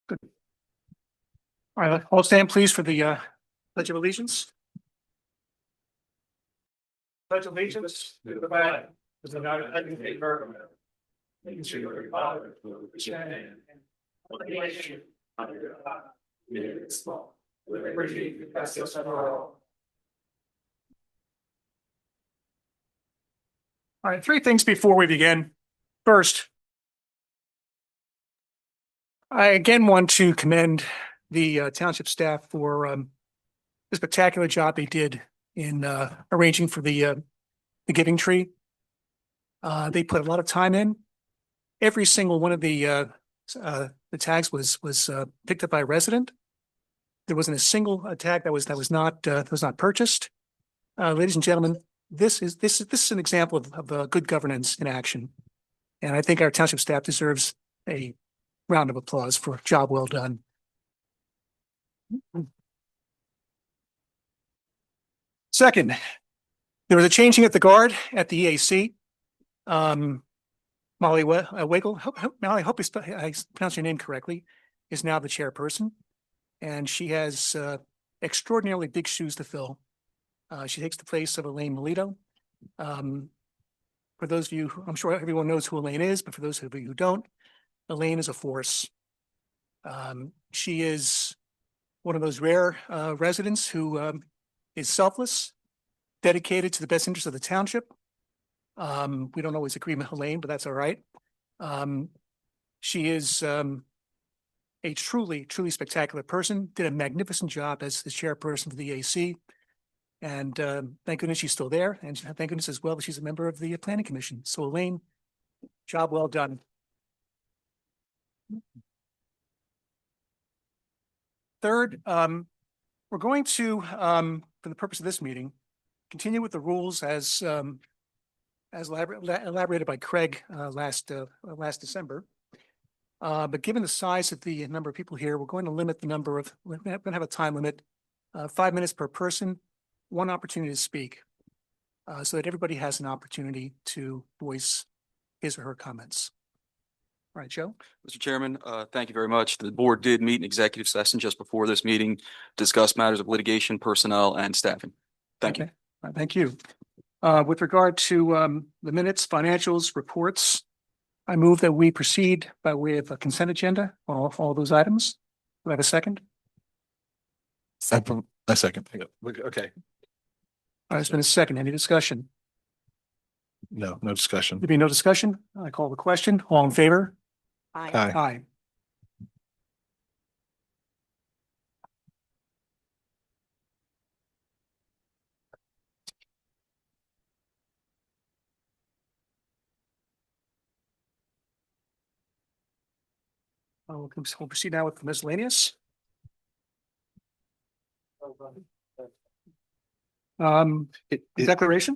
Good. All right, all stand please for the Pledge of Allegiance. Pledge allegiance to the flag of the United States of America, and to the republic which stands one nation under God, indivisible, with liberty and justice for all. All right, three things before we begin. First, I again want to commend the township staff for the spectacular job they did in arranging for the giving tree. They put a lot of time in. Every single one of the tags was picked up by a resident. There wasn't a single tag that was not purchased. Ladies and gentlemen, this is an example of good governance in action, and I think our township staff deserves a round of applause for a job well done. Second, there was a changing at the guard at the EAC. Molly Wiggle, Molly, I hope I pronounced your name correctly, is now the chairperson, and she has extraordinarily big shoes to fill. She takes the place of Elaine Melito. For those of you, I'm sure everyone knows who Elaine is, but for those of you who don't, Elaine is a force. She is one of those rare residents who is selfless, dedicated to the best interest of the township. We don't always agree with Elaine, but that's all right. She is a truly spectacular person, did a magnificent job as the chairperson for the AC. And thank goodness she's still there. And thank goodness as well that she's a member of the Planning Commission. So Elaine, job well done. Third, we're going to, for the purpose of this meeting, continue with the rules as elaborated by Craig last December. But given the size of the number of people here, we're going to limit the number of, we're going to have a time limit, 5 minutes per person, one opportunity to speak, so that everybody has an opportunity to voice his or her comments. All right, Joe. Mr. Chairman, thank you very much. The board did meet in executive session just before this meeting, discuss matters of litigation, personnel, and staffing. Thank you. All right, thank you. With regard to the minutes, financials, reports, I move that we proceed by way of a consent agenda on all those items. Do I have a second? A second. Okay. All right, it's been a second. Any discussion? No discussion. There be no discussion. I call the question. All in favor? Aye. Aye. We'll proceed now with the miscellaneous. Declaration.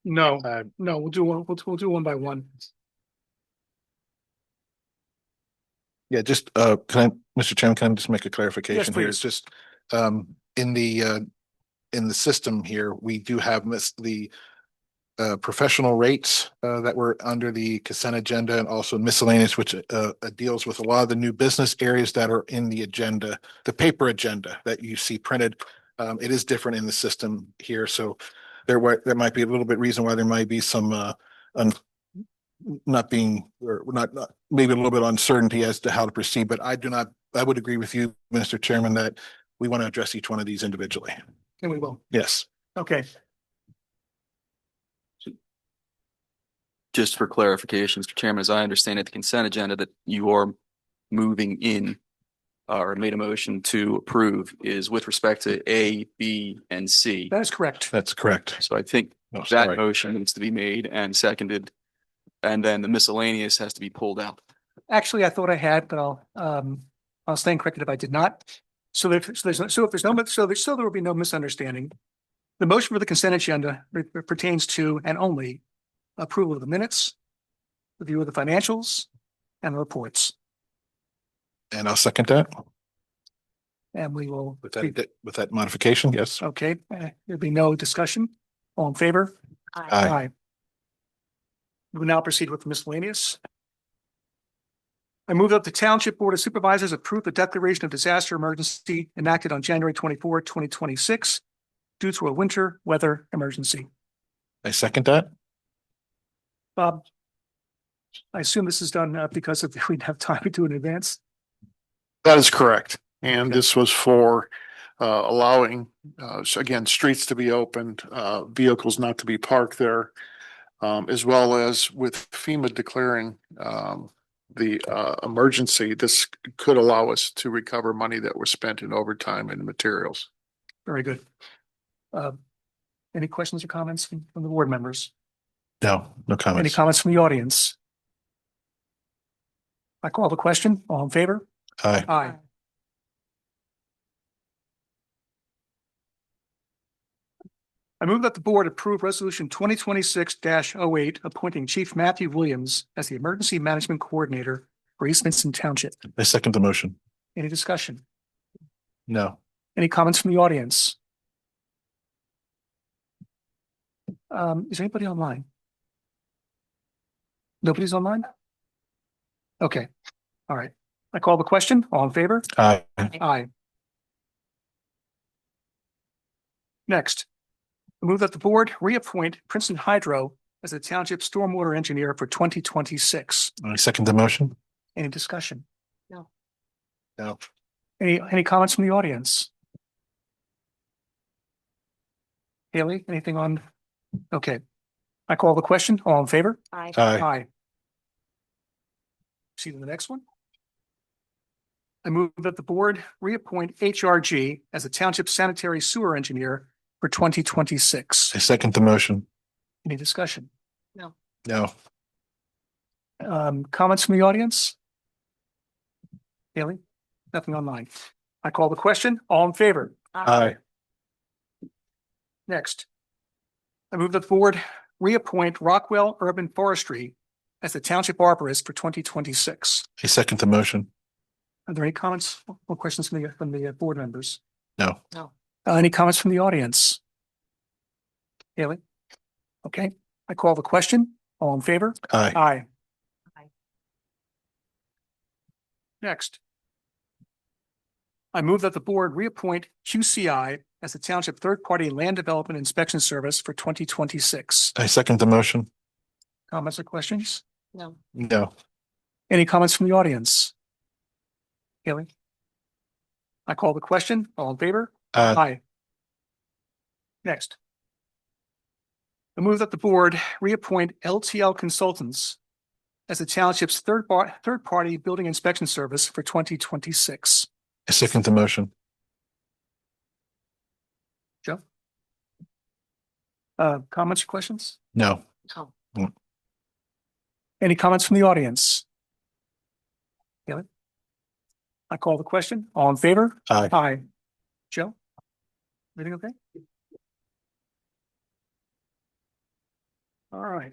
No, no, we'll do one. We'll do one by one. Yeah, just Mr. Chairman, can I just make a clarification here? It's just in the system here, we do have the professional rates that were under the consent agenda, and also miscellaneous, which deals with a lot of the new business areas that are in the agenda, the paper agenda that you see printed. It is different in the system here, so there might be a little bit reason why there might be some not maybe a little bit uncertainty as to how to proceed. But I would agree with you, Mr. Chairman, that we want to address each one of these individually. And we will. Yes. Okay. Just for clarification, Mr. Chairman, as I understand it, the consent agenda that you are moving in or made a motion to approve is with respect to A, B, and C. That is correct. That's correct. So I think that motion needs to be made and seconded, and then the miscellaneous has to be pulled out. Actually, I thought I had, but I'll stand corrected if I did not. So there will be no misunderstanding. The motion for the consent agenda pertains to and only approval of the minutes, review of the financials, and the reports. And I'll second that. And we will. With that modification, yes. Okay, there'll be no discussion. All in favor? Aye. We will now proceed with miscellaneous. I move that the Township Board of Supervisors approve the declaration of disaster emergency enacted on January 24, 2026, due to a winter weather emergency. I second that. Bob, I assume this is done because we didn't have time to do it in advance. That is correct. And Okay. this was for allowing, again, streets to be opened, vehicles not to be parked there, as well as with FEMA declaring the emergency, this could allow us to recover money that was spent in overtime and materials. Very good. Any questions or comments from the board members? No Any comments. comments from the audience? I call the question. All in favor? Aye. Aye. I move that the board approve resolution 2026-08, appointing Chief Matthew Williams as the Emergency Management Coordinator for East Vincent Township. I second the motion. Any discussion? No. Any comments from the audience? Is anybody online? Nobody's online? Okay. All right. I call the question. All in favor? Aye. Aye. Next, I move that the board reappoint Princeton Hydro as the township stormwater engineer for 2026. I second the motion. Any discussion? No. Any comments from the audience? Haley, anything on? Okay. I call the question. All in favor? Aye. Aye. See the next one. I move that the board reappoint HRG as the township sanitary sewer engineer for 2026. I second the motion. Any discussion? No. Comments from the audience? Haley? Nothing online. I call the question. All in favor? Aye. Next. I move that the board reappoint Rockwell Urban Forestry as the township arborist for 2026. I second the motion. Are there any comments or questions from the board members? No. Any comments from the audience? Haley? Okay, I call the question. All in favor? Aye. Aye. Next. I move that the board reappoint QCI as the township third-party land development inspection service for 2026. I second the motion. Comments or questions? No. Any comments from the audience? Haley? I call the question. All in favor? Aye. Aye. Next. I move that the board reappoint LTL Consultants as the township's third-party building inspection service for 2026. I second the motion. Joe? Comments or questions? No. Any comments from the audience? Haley? I call the question. All in favor? Aye. Aye. Joe? Everything okay? All right.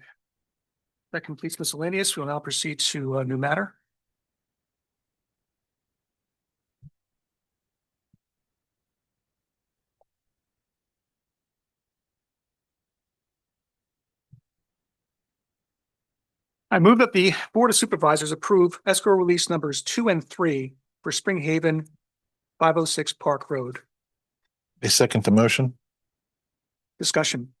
That completes miscellaneous. We will now proceed to new matter. I move that the Board of Supervisors approve escrow release numbers 2 and 3 for Spring Haven, 506 Park Road. I second the motion. Discussion.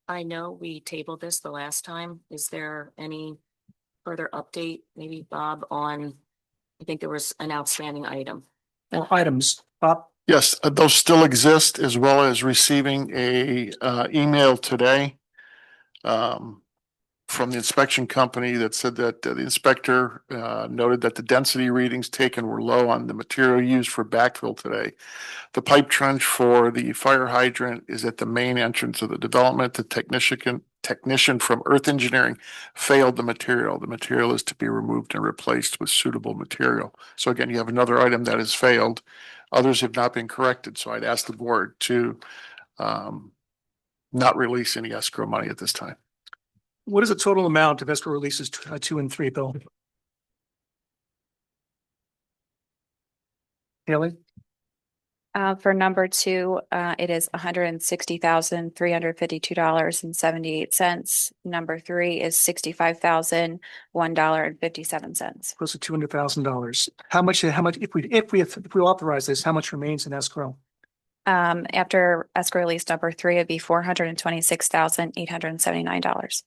I know we tabled this the last time. Is there any further update, maybe Bob, on, I think there was an outstanding item. Items. Bob? Yes, those still exist, as well as receiving a email today from the inspection company that said that the inspector noted that the density readings taken were low on the material used for backfill today. The pipe trench for the fire hydrant is at the main entrance of the development. The technician from Earth Engineering failed the material. The material is to be removed and replaced with suitable material. So again, you have another item that has failed. Others have not been corrected. So I'd ask the board to not release any escrow money at this time. What is the total amount of escrow releases 2 and 3, Bill? Haley? For number two, it is $160,352.78. Number three is $65,001.57. Close to $200,000. How much, if we authorize this, how much remains in escrow? After escrow release number three, it'd be $426,879.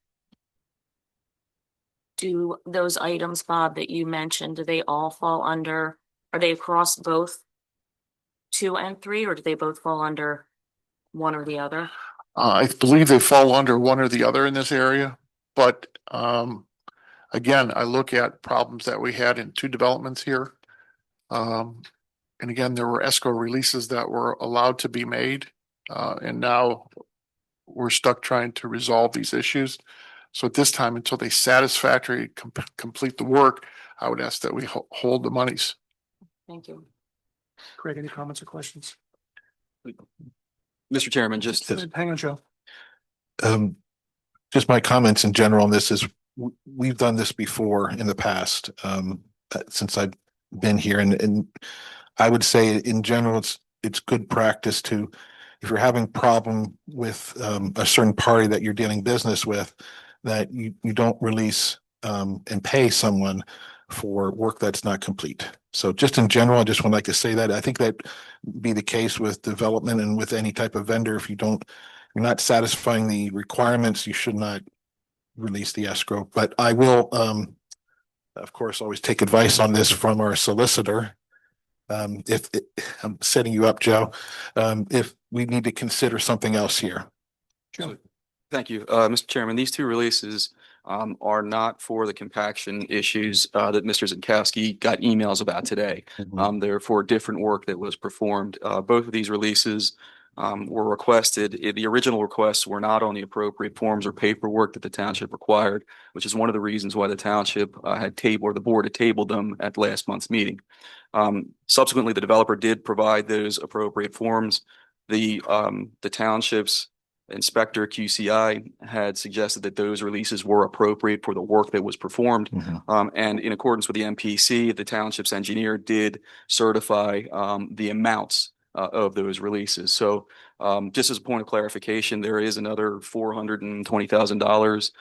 Do those items, Bob, that you mentioned, do they all fall under, are they across both 2 and 3, or do they both fall under one or the other? I believe they fall under one or the other in this area, but again, I look at problems that we had in 2 developments here. And again, there were escrow releases that were allowed to be made, and now we're stuck trying to resolve these issues. So at this time, until they satisfactorily complete the work, I would ask that we hold the monies. Thank you. Craig, any comments or questions? Mr. Chairman, just Hang on, Joe. Just my comments in general on this is we've done this before in the past, since I've been here, and I would say in general, it's good practice to, if you're having problem with a certain party that you're dealing business with, that you don't release and pay someone for work that's not complete. So just in general, I just would like to say that I think that be the case with development and with any type of vendor. If you're not satisfying the requirements, you should not release the escrow. But I will, of course, always take advice on this from our solicitor. I'm setting you up, Joe, if we need to consider something else here. Joe. Thank you, Mr. Chairman. These 2 releases are not for the compaction issues that Mr. Zinkowski got emails about today. They're for different work that was performed. Both of these releases were requested. The original requests were not on the appropriate forms or paperwork that the township required, which is one of the reasons why the township the board had tabled them at last month's meeting. Subsequently, the developer did provide those appropriate forms. The township's inspector QCI had suggested that those releases were appropriate for the work that was performed. And in accordance with the MPC, the township's engineer did certify the amounts of those releases. So just as a point of clarification, there is another $420,000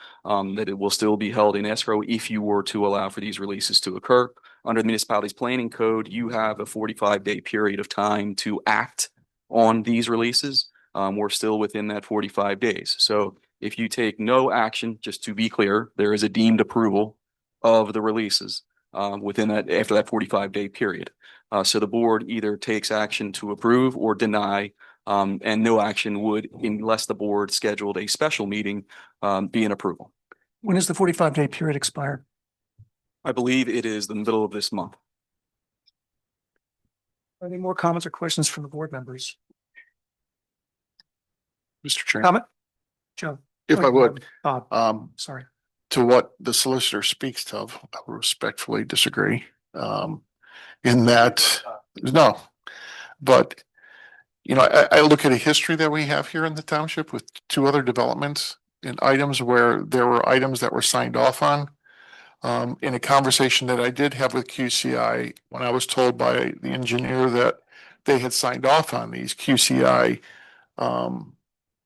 that it will still be held in escrow if you were to allow for these releases to occur. Under the municipality's planning code, you have a 45-day period of time to act on these releases. We're still within that 45 days. So if you take no action, just to be clear, there is a deemed approval of the releases within that, after that 45-day period. So the board either takes action to approve or deny, and no action would, unless the board scheduled a special meeting, be an approval. When does the 45-day period expire? I believe it is the middle of this month. Are there more comments or questions from the board members? Mr. Chairman, Comment? Joe? if I would, Sorry. to what the solicitor speaks of, I would respectfully disagree. In that, no, but I look at a history that we have here in the township with 2 other developments and items where there were items that were signed off on. In a conversation that I did have with QCI, when I was told by the engineer that they had signed off on these, QCI,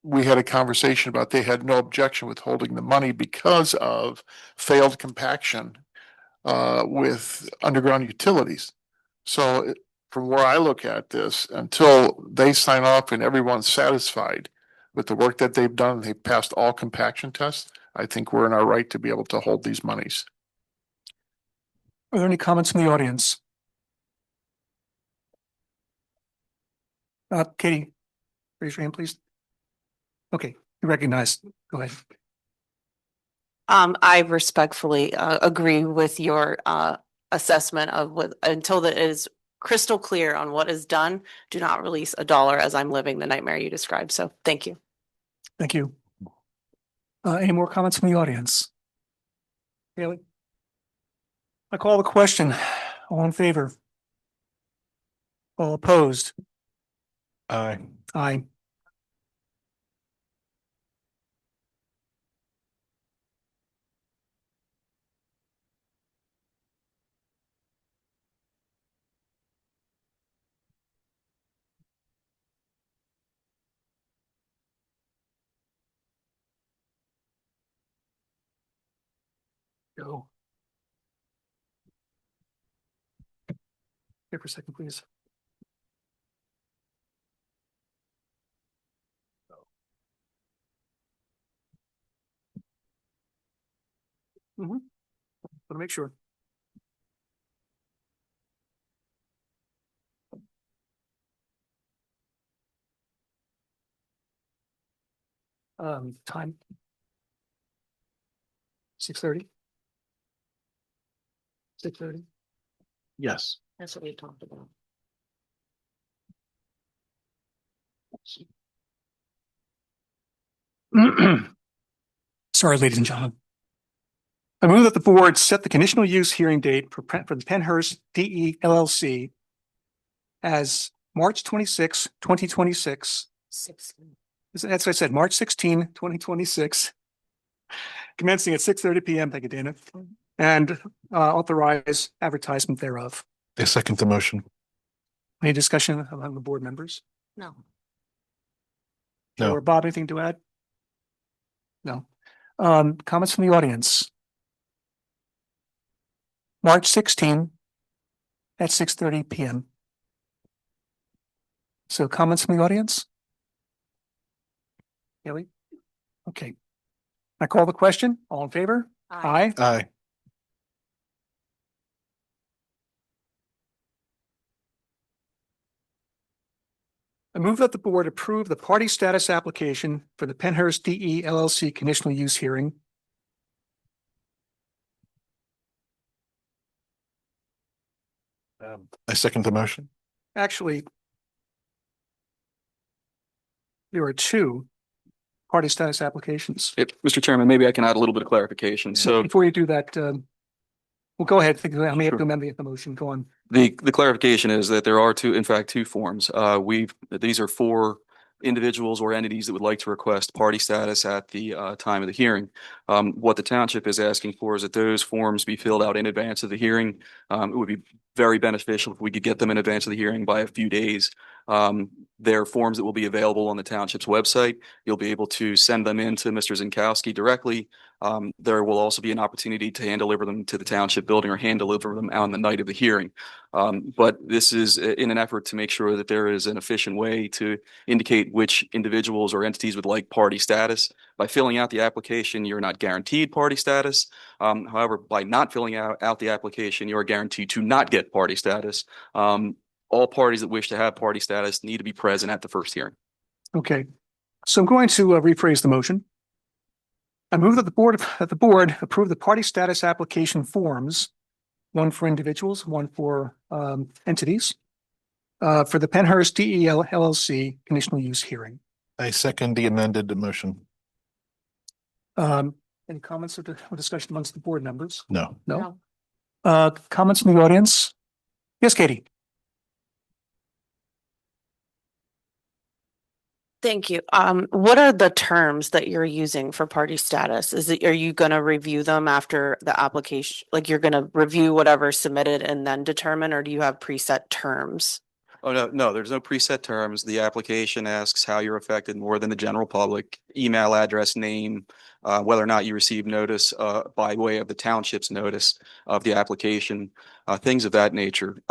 we had a conversation about they had no objection with holding the money because of failed compaction with underground utilities. So from where I look at this, until they sign off and everyone's satisfied with the work that they've done, they passed all compaction tests, I think we're in our right to be able to hold these monies. Are there any comments from the audience? Katie, raise your hand, please. Okay, you recognize. Go ahead. I respectfully agree with your assessment of what, until it is crystal clear on what is done, do not release a dollar as I'm living the nightmare you described. So thank you. Thank you. Any more comments from the audience? Haley? I call the question. All in favor? All opposed? Aye. Aye. Go. Here for a second, please. Mm-hmm. Want to make sure. Time. 6:30. 6:30. Yes. That's what we talked about. Sorry, ladies and gentlemen. I move that the board set the conditional use hearing date for the Penhurst DE LLC as March 26, 2026. 16. That's what I said, March 16, 2026. Commencing at 6:30 PM. Thank you, Dana. And authorize advertisement thereof. I second the motion. Any discussion among the board members? No. No. Or Bob, anything to add? No. Comments from the audience? March 16 at 6:30 PM. So comments from the audience? Haley? Okay. I call the question. All in favor? Aye. Aye. I move that the board approve the party status application for the Penhurst DE LLC conditional use hearing. I second the motion. Actually, there are two party status applications. Mr. Chairman, maybe I can add a little bit of clarification. So Before you do that, well, go ahead. I may have to amend the motion. Go on. the clarification is that there are in fact, two forms. These are for individuals or entities that would like to request party status at the time of the hearing. What the township is asking for is that those forms be filled out in advance of the hearing. It would be very beneficial if we could get them in advance of the hearing by a few days. There are forms that will be available on the township's website. You'll be able to send them in to Mr. Zinkowski directly. There will also be an opportunity to hand deliver them to the township building or hand deliver them on the night of the hearing. But this is in an effort to make sure that there is an efficient way to indicate which individuals or entities would like party status. By filling out the application, you're not guaranteed party status. However, by not filling out the application, you are guaranteed to not get party status. All parties that wish to have party status need to be present at the first hearing. Okay. So I'm going to rephrase the motion. I move that the board approve the party status application forms, one for individuals, one for entities, for the Penhurst DE LLC conditional use hearing. I second the amended motion. Any comments or discussion amongst the board members? No. No. Comments from the audience? Yes, Katie. Thank you. What are the terms that you're using for party status? Are you gonna review them after the application? Like you're gonna review whatever's submitted and then determine, or do you have preset terms? Oh, no, there's no preset terms. The application asks how you're affected more than the general public, email address, name, whether or not you receive notice by way of the township's notice of the application, things of that nature.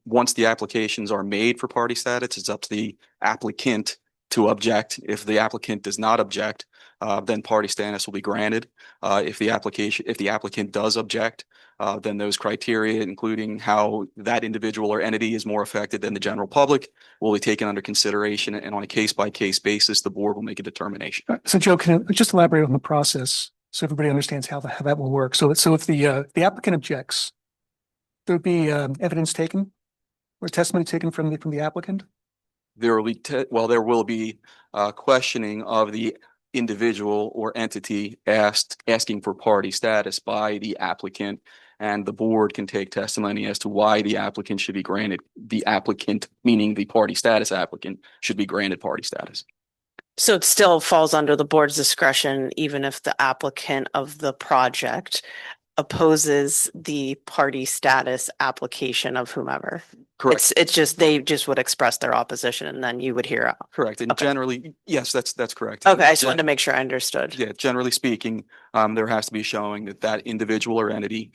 Once the applications are made for party status, it's up to the applicant to object. If the applicant does not object, then party status will be granted. If the applicant does object, then those criteria, including how that individual or entity is more affected than the general public, will be taken under consideration, and on a case-by-case basis, the board will make a determination. So Joe, can I just elaborate on the process so everybody understands how that will work? So if the applicant objects, there would be evidence taken or testimony taken from the applicant? There will be questioning of the individual or entity asking for party status by the applicant, and the board can take testimony as to why the applicant should be granted. The applicant, meaning the party status applicant, should be granted party status. So it still falls under the board's discretion, even if the applicant of the project opposes the party status application of whomever. Correct. It's just, they just would express their opposition and then you would hear out. Correct. And Okay. generally, yes, that's correct. Okay, I just wanted to make sure I understood. Yeah, generally speaking, there has to be showing that that individual or entity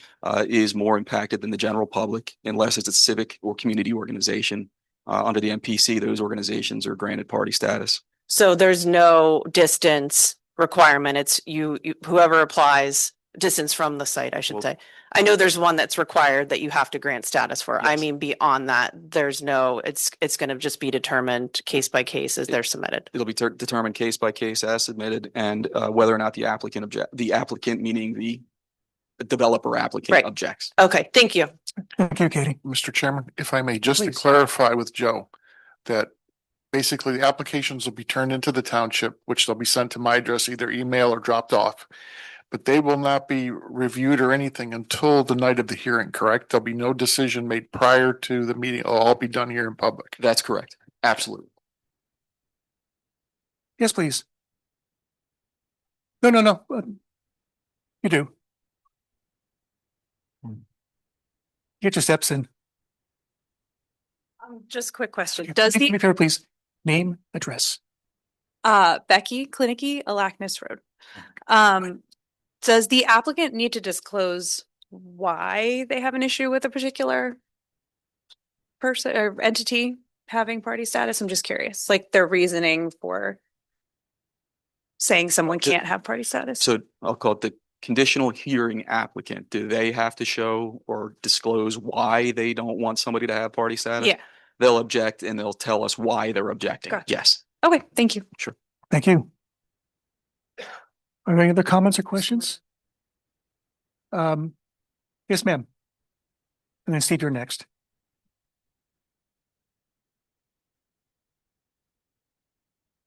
is more impacted than the general public, unless it's a civic or community organization. Under the MPC, those organizations are granted party status. So there's no distance requirement. It's you whoever applies, distance from the site, I should Well- say. I know there's one that's required that you have to grant status for. I Yes. mean, beyond that, there's no, it's going to just be determined case by case as they're submitted. It'll be determined case by case as submitted, and whether or not the applicant meaning the developer applicant Right. objects. Okay, thank you. Thank you, Katie. Mr. Chairman, if I may, just to Please. clarify with Joe, that basically the applications will be turned into the township, which they'll be sent to my address, either email or dropped off. But they will not be reviewed or anything until the night of the hearing, correct? There'll be no decision made prior to the meeting. It'll all be done here in public. That's correct. Absolutely. Yes, please. No. You do. Get your steps in. Just quick question. Okay, Does do me a the, favor, please, name, address. Becky Clinicky, Alackness Road. Does the applicant need to disclose why they have an issue with a particular person or entity having party status? I'm just curious, like their reasoning for saying someone can't have party status. So I'll call it the conditional hearing applicant. Do they have to show or disclose why they don't want somebody to have party status? Yeah. They'll object and they'll tell us why they're objecting. Gotcha. Yes. Okay, thank you. Thank you. Are there any other comments or questions? Yes, ma'am. And then Steve, you're next.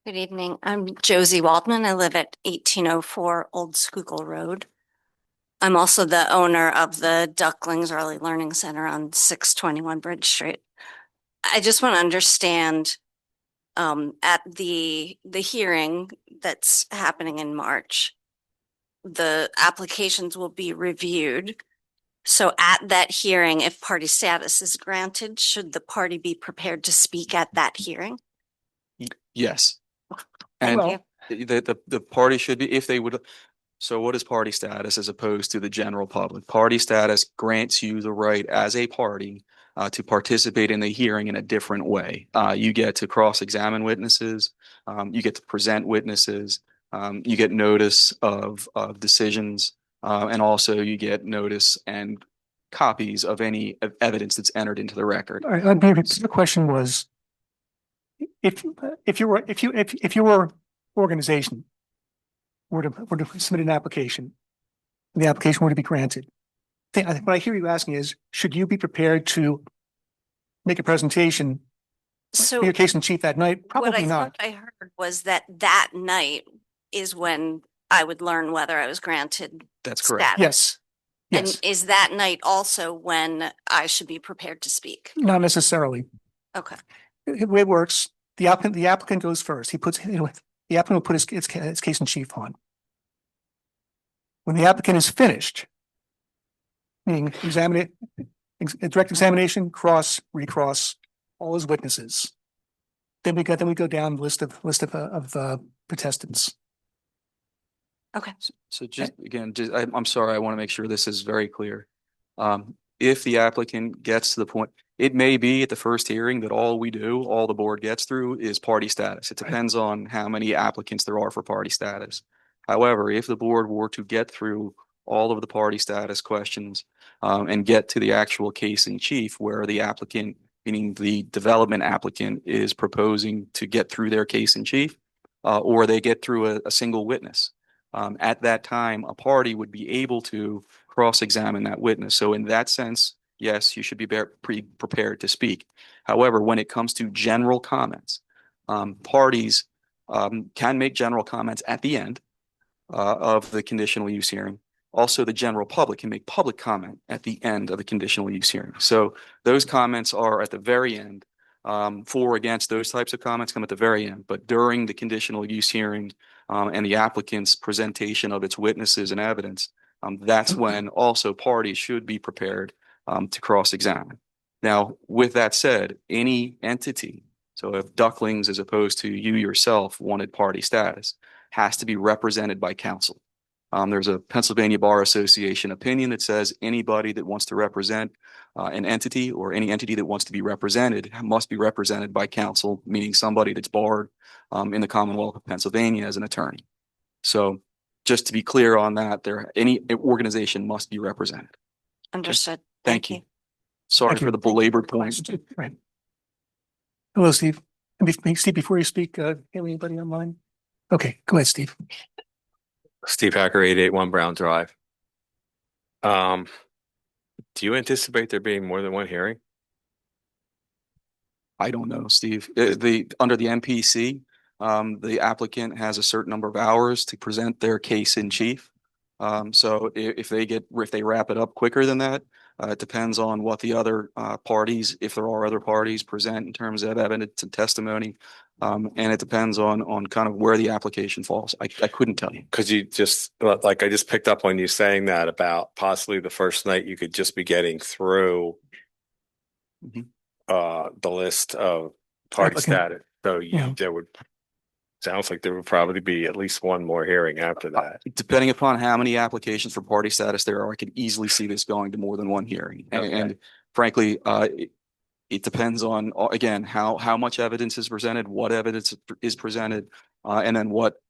Good evening. I'm Josie Waldman. I live at 1804 Old Schuylkill Road. I'm also the owner of the Ducklings Early Learning Center on 621 Bridge Street. I just want to understand at the hearing that's happening in March, the applications will be reviewed. So at that hearing, if party status is granted, should the party be prepared to speak at that hearing? Yes. And Well- the party should be, if they would, so what is party status as opposed to the general public? Party status grants you the right as a party to participate in the hearing in a different way. You get to cross-examine witnesses, you get to present witnesses, you get notice of decisions, and also you get notice and copies of any evidence that's entered into the record. All right, maybe the question was, if your organization were to submit an application, the application were to be granted, I think what I hear you asking is, should you be prepared to make a presentation, So be your case in chief that night? what Probably I not. thought I heard was that that night is when I would learn whether I was granted That's correct. status. Yes. And Yes, is that night also when I should be prepared to speak? not necessarily. Okay. The way it works, the applicant goes first. He puts, the applicant will put his case in chief on. When the applicant is finished, meaning direct examination, cross, recross, all his witnesses. Then we go down the list of protestants. Okay. So just again, I'm sorry, I want to make sure this is very clear. If the applicant gets to the point, it may be at the first hearing that all the board gets through is party status. It depends on how many applicants there are for party status. However, if the board were to get through all of the party status questions and get to the actual case in chief where the applicant, meaning the development applicant, is proposing to get through their case in chief, or they get through a single witness. At that time, a party would be able to cross-examine that witness. So in that sense, yes, you should be prepared to speak. However, when it comes to general comments, parties can make general comments at the end of the conditional use hearing. Also, the general public can make public comment at the end of the conditional use hearing. So those comments are at the very end. For or against, those types of comments come at the very end. But during the conditional use hearing and the applicant's presentation of its witnesses and evidence, that's when also parties should be prepared to cross-examine. Now, with that said, any entity, so if Ducklings, as opposed to you yourself, wanted party status, has to be represented by counsel. There's a Pennsylvania Bar Association opinion that says anybody that wants to represent an entity or any entity that wants to be represented must be represented by counsel, meaning somebody that's barred in the Commonwealth of Pennsylvania as an attorney. So just to be clear on that, any organization must be represented. Understood. Thank you. Sorry for the belabored point. Right. Hello, Steve. Steve, before you speak, anybody online? Okay, go ahead, Steve. Steve Hacker, 881 Brown Drive. Do you anticipate there being more than one hearing? I don't know, Steve. Under the MPC, the applicant has a certain number of hours to present their case in chief. So if they wrap it up quicker than that, it depends on what the other parties, if there are other parties, present in terms of evidence and testimony. And it depends on kind of where the application falls. I couldn't tell you. Because you just, like, I just picked up on you saying that about possibly the first night you could just be getting through the list of party status. So there would, sounds like there would probably be at least one more hearing after that. Depending upon how many applications for party status there are, I could easily see this going to more than one hearing. And frankly, it depends on, again, how much evidence is presented, what evidence is presented, and then what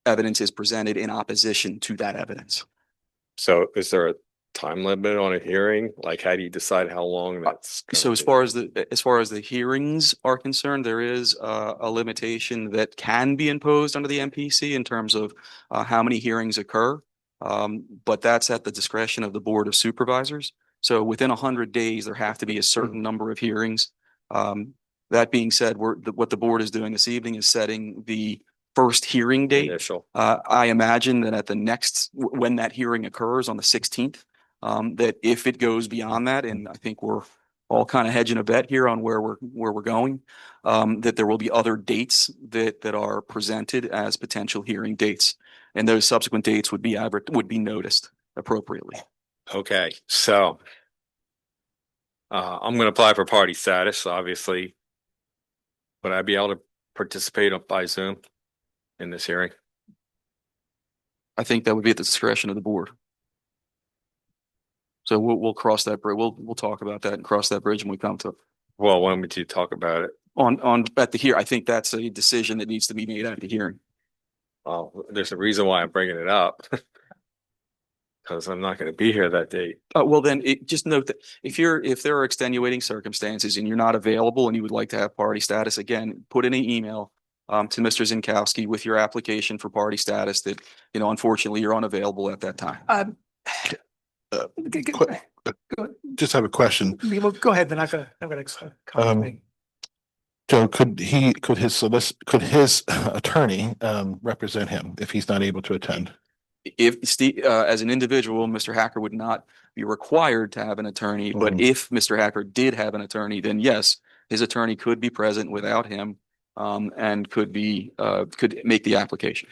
evidence is presented in opposition to that evidence. So is there a time limit on a hearing? Like, how do you decide how long that's? So as far as the hearings are concerned, there is a limitation that can be imposed under the MPC in terms of how many hearings occur. But that's at the discretion of the Board of Supervisors. So within 100 days, there have to be a certain number of hearings. That being said, what the board is doing this evening is setting the first hearing date. Initial. I imagine that when that hearing occurs on the 16th, that if it goes beyond that, and I think we're all kind of hedging a bet here on where we're going, that there will be other dates that are presented as potential hearing dates, and those subsequent dates would be noticed appropriately. Okay, so I'm going to apply for party status, obviously. Would I be able to participate by Zoom in this hearing? I think that would be at the discretion of the board. So we'll cross that bridge. We'll talk about that and cross that bridge when we come to it. Well, when would you talk about it? At the hearing, I think that's a decision that needs to be made at the hearing. Well, there's a reason why I'm bringing it up. Because I'm not going to be here that date. Well, then just note that if there are extenuating circumstances and you're not available and you would like to have party status, again, put in an email to Mr. Zinkowski with your application for party status that, unfortunately you're unavailable at that time. Just have a question. Well, go ahead, then I've got a comment. Joe, could his attorney represent him if he's not able to attend? If Steve, as an individual, Mr. Hacker would not be required to have an attorney, but if Mr. Hacker did have an attorney, then yes, his attorney could be present without him, and could make the application.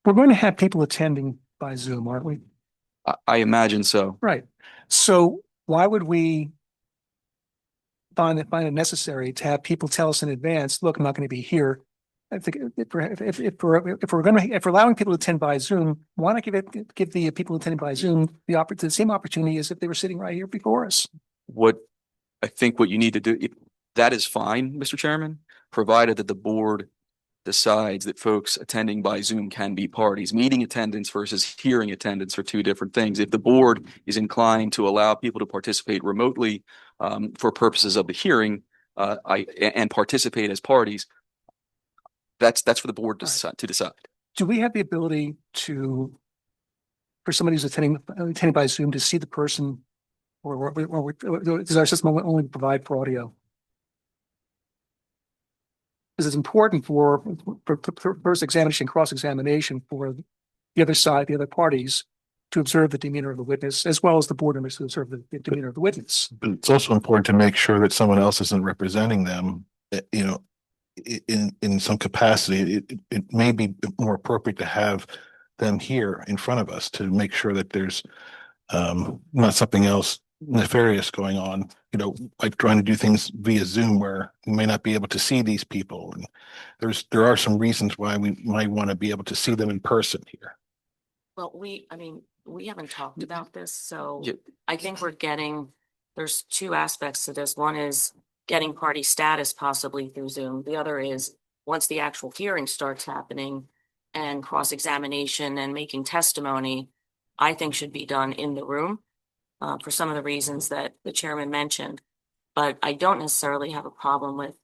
We're going to have people attending by Zoom, aren't we? I imagine so. Right. So why would we find it necessary to have people tell us in advance, look, I'm not going to be here? I think if we're allowing people to attend by Zoom, why not give the people attending by Zoom the same opportunity as if they were sitting right here before us? What you need to do, that is fine, Mr. Chairman, provided that the board decides that folks attending by Zoom can be parties. Meeting attendance versus hearing attendance are two different things. If the board is inclined to allow people to participate remotely for purposes of the hearing and participate as parties, that's for the board to decide. Do we have the ability for somebody who's attending by Zoom to see the person, or does our system only provide for audio? Because it's important for first examination, cross-examination for the other side, the other parties, to observe the demeanor of the witness, as well as the board members to observe the demeanor of the witness. But it's also important to make sure that someone else isn't representing them, in some capacity. It may be more appropriate to have them here in front of us to make sure that there's not something else nefarious going on, you know, like trying to do things via Zoom where we may not be able to see these people. And there are some reasons why we might want to be able to see them in person here. Well, we haven't talked about this, so Yeah. I think there's two aspects to this. One is getting party status possibly through Zoom. The other is once the actual hearing starts happening and cross-examination and making testimony, I think should be done in the room for some of the reasons that the chairman mentioned. But I don't necessarily have a problem with,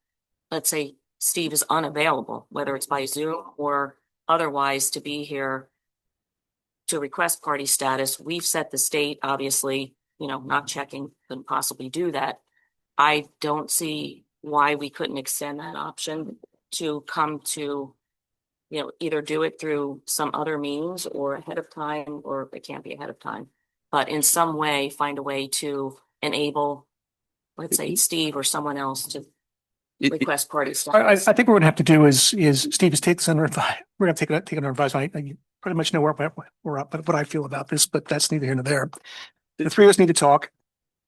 let's say Steve is unavailable, whether it's by Zoom or otherwise to be here to request party status. We've set the state, obviously, not checking, couldn't possibly do that. I don't see why we couldn't extend that option to come to, either do it through some other means or ahead of time, or it can't be ahead of time, but in some way, find a way to enable, let's say, Steve or someone else to request party I status. think what we're gonna have to do is Steve is take this under advice. We're gonna take it under advisement. I pretty much know we're up, but what I feel about this, but that's neither here nor there. The three of us need to talk.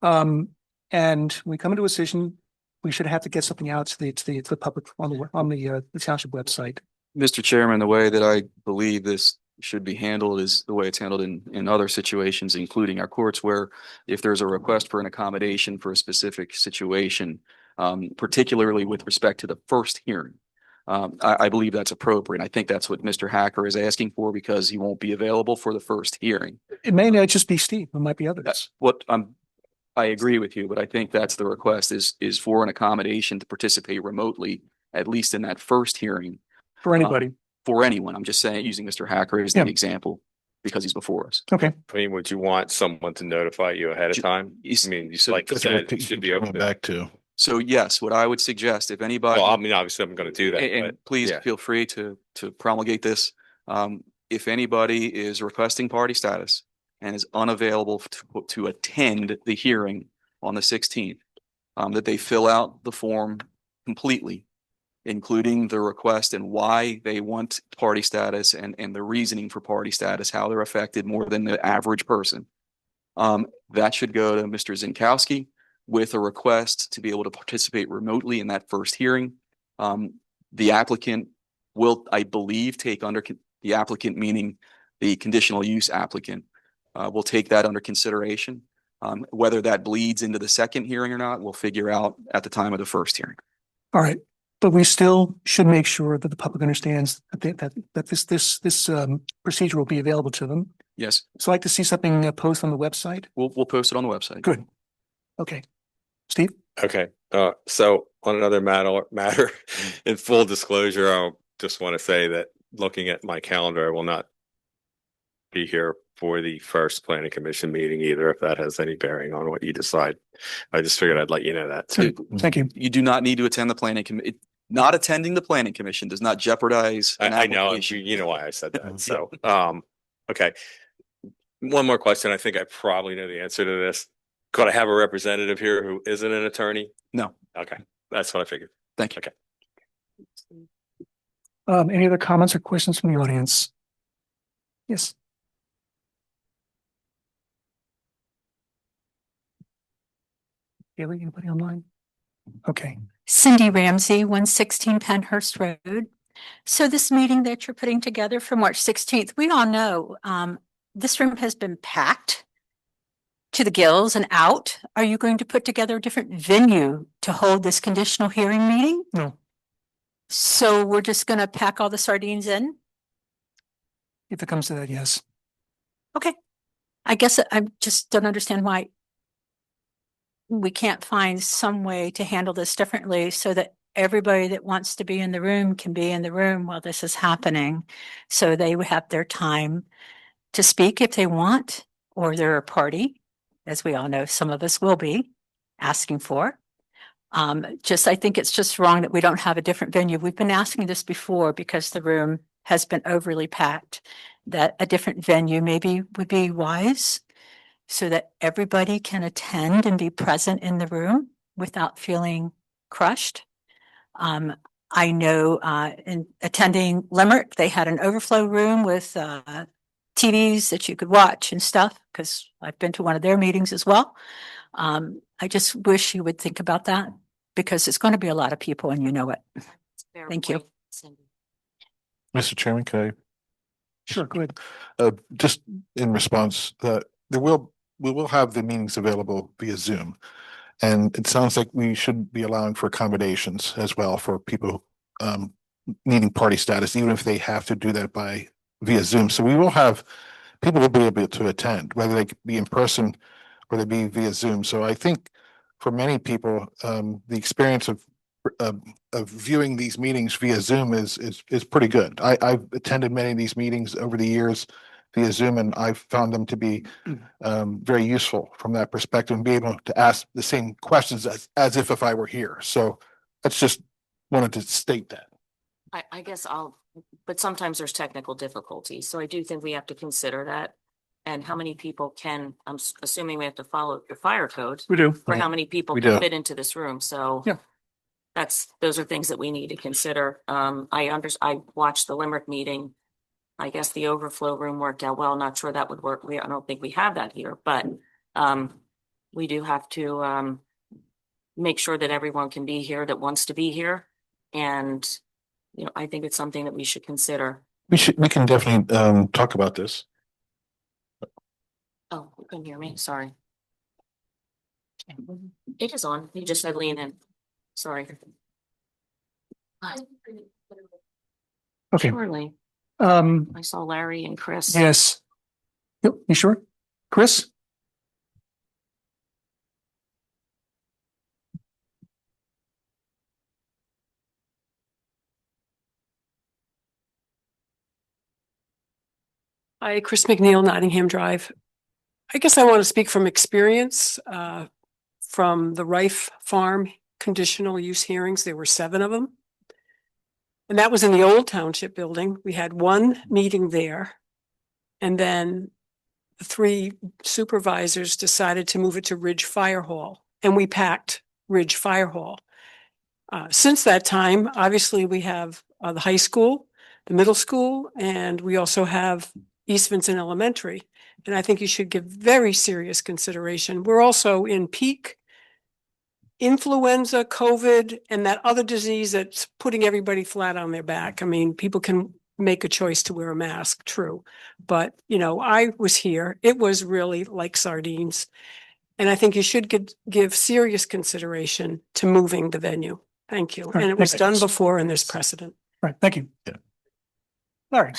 And we come into a decision, we should have to get something out to the public on the township website. Mr. Chairman, the way that I believe this should be handled is the way it's handled in other situations, including our courts, where if there's a request for an accommodation for a specific situation, particularly with respect to the first hearing, I believe that's appropriate. I think that's what Mr. Hacker is asking for because he won't be available for the first hearing. It may not just be Steve, it might be others. That's I agree with you, but I think that's the request is for an accommodation to participate remotely, at least in that first hearing. For anybody. For anyone. I'm just saying, using Mr. Hacker as the Yeah. example because he's before us. Okay. I mean, would you want someone to notify you ahead of time? I mean, like you said, it should be open. Back to. So yes, what I would suggest, if anybody. Well, I mean, obviously I'm going to do that. And please yeah. feel free to promulgate this. If anybody is requesting party status and is unavailable to attend the hearing on the 16th, that they fill out the form completely, including the request and why they want party status and the reasoning for party status, how they're affected more than the average person. That should go to Mr. Zinkowski with a request to be able to participate remotely in that first hearing. The applicant will, I believe, take under the applicant, meaning the conditional use applicant, will take that under consideration. Whether that bleeds into the second hearing or not, we'll figure out at the time of the first hearing. All right. But we still should make sure that the public understands that this procedure will be available to them. Yes, So I'd like to see something posted on the website. we'll post it on the website. Good. Okay. Steve? Okay, so on another matter, in full disclosure, I just want to say that looking at my calendar, I will not be here for the first planning commission meeting either, if that has any bearing on what you decide. I just figured I'd let you know that. So Thank you. You do not need to attend the planning committee. Not attending the planning commission does not jeopardize an I know, application. you know why I said that. So, okay. One more question. I think I probably know the answer to this. Could I have a representative here who isn't an attorney? No. Okay, that's what I figured. Thank you. Okay. Any other comments or questions from the audience? Yes. Haley, anybody online? Okay. Cindy Ramsey, 116 Penhurst Road. So this meeting that you're putting together for March 16th, we all know this room has been packed to the gills and out. Are you going to put together a different venue to hold this conditional hearing meeting? No. So we're just going to pack all the sardines in? If it comes to that, yes. Okay. I guess I just don't understand why we can't find some way to handle this differently so that everybody that wants to be in the room can be in the room while this is happening. So they would have their time to speak if they want, or they're a party, as we all know, some of us will be asking for. I think it's just wrong that we don't have a different venue. We've been asking this before because the room has been overly packed, that a different venue maybe would be wise so that everybody can attend and be present in the room without feeling crushed. I know in attending Limerick, they had an overflow room with TVs that you could watch and stuff, because I've been to one of their meetings as well. I just wish you would think about that, because it's going to be a lot of people and you know it. Fair Thank you. point, Cindy. Mr. Chairman, can I Sure, go ahead. just in response, we will have the meetings available via Zoom. And it sounds like we should be allowing for accommodations as well for people needing party status, even if they have to do that via Zoom. So we will have, people will be able to attend, whether they be in person or they be via Zoom. So I think for many people, the experience of viewing these meetings via Zoom is pretty good. I've attended many of these meetings over the years via Zoom, and I've found them to be very useful from that perspective, and be able to ask the same questions as if I were here. So that's just wanted to state that. I guess but sometimes there's technical difficulties, so I do think we have to consider that. And how many people I'm assuming we have to follow the fire code We do. for how many people We can do. fit into this room, so. Yeah. Those are things that we need to consider. I watched the Limerick meeting. I guess the overflow room worked out well. Not sure that would work. I don't think we have that here, but, we do have to, make sure that everyone can be here that wants to be here. And, I think it's something that we should consider. We can definitely talk about this. Oh, you couldn't hear me. Sorry. It is on. You just said lean in. Sorry. Okay. Surely. Um, I saw Larry and Chris. yes. Yep, you sure? Chris? Hi, Chris McNeil, Nottingham Drive. I guess I want to speak from experience from the Rife Farm conditional use hearings. There were 7 of them. And that was in the old township building. We had one meeting there. And then the 3 supervisors decided to move it to Ridge Fire Hall. And we packed Ridge Fire Hall. Since that time, obviously we have the high school, the middle school, and we also have East Vincent Elementary. And I think you should give very serious consideration. We're also in peak influenza, COVID, and that other disease that's putting everybody flat on their back. I mean, people can make a choice to wear a mask, true. But, I was here. It was really like sardines. And I think you should give serious consideration to moving the venue. Thank you. right, And it was thank done you. before and there's precedent. Right, thank you. Yeah. Larry?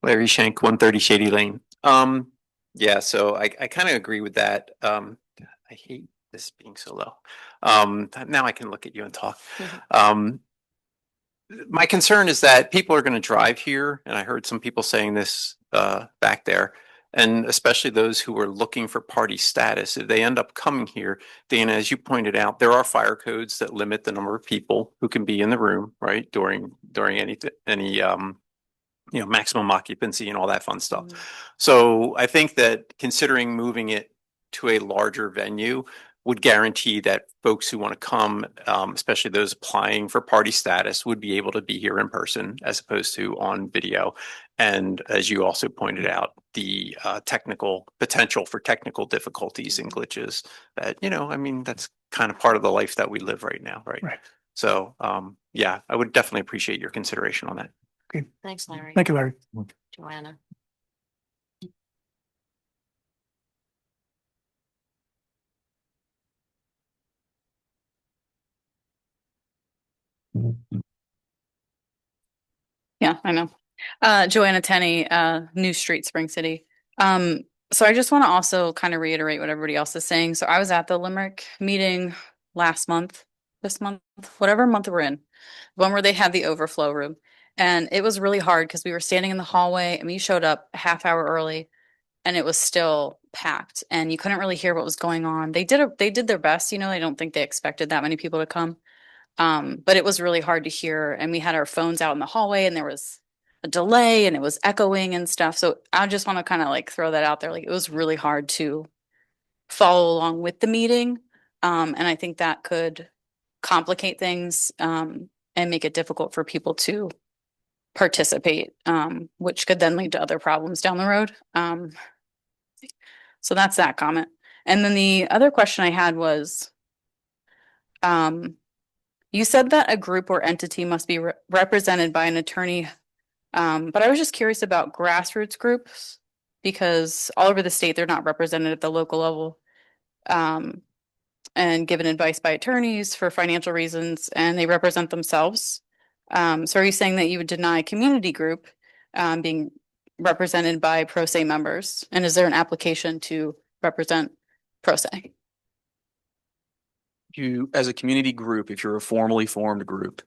Larry Shank, 130 Shady Lane. Yeah, so I kind of agree with that. I hate this being so low. Now I can look at you and talk. My concern is that people are going to drive here, and I heard some people saying this back there, and especially those who are looking for party status. If they end up coming here, Dana, as you pointed out, there are fire codes that limit the number of people who can be in the room, right, during any maximum occupancy and all that fun stuff. So I think that considering moving it to a larger venue would guarantee that folks who want to come, especially those applying for party status, would be able to be here in person as opposed to on video. And as you also pointed out, the technical potential for technical difficulties and glitches that, that's kind of part of the life that we live right now, right? Right. So, yeah, I would definitely appreciate your consideration on that. Okay. Thanks, Larry. Thank you, Larry. Joanna. Yeah, I know. Joanna Tenney, New Street, Spring City. So I just want to also kind of reiterate what everybody else is saying. So I was at the Limerick meeting this month, whatever month we're in, one where they had the overflow room. And it was really hard because we were standing in the hallway and we showed up a half hour early and it was still packed and you couldn't really hear what was going on. They did their best, I don't think they expected that many people to come. But it was really hard to hear and we had our phones out in the hallway and there was a delay and it was echoing and stuff. So I just want to kind of like throw that out there. Like it was really hard to follow along with the meeting. And I think that could complicate things, and make it difficult for people to participate, which could then lead to other problems down the road. So that's that comment. And then the other question I had was, you said that a group or entity must be represented by an attorney. But I was just curious about grassroots groups because all over the state, they're not represented at the local level. And given advice by attorneys for financial reasons, and they represent themselves. So are you saying that you would deny a community group being represented by pro se members? And is there an application to represent pro se? You, as a community group, if you're a formally formed group,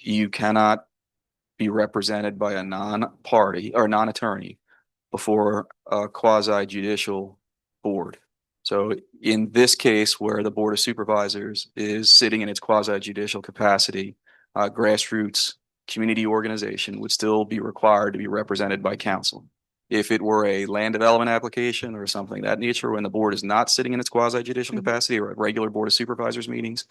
you cannot be represented by a non-party or non-attorney before a quasi judicial board. So in this case, where the Board of Supervisors is sitting in its quasi judicial capacity, grassroots community organization would still be required to be represented by counsel. If it were a land development application or something of that nature, when the board is not sitting in its quasi judicial capacity or at regular Board of Supervisors meetings,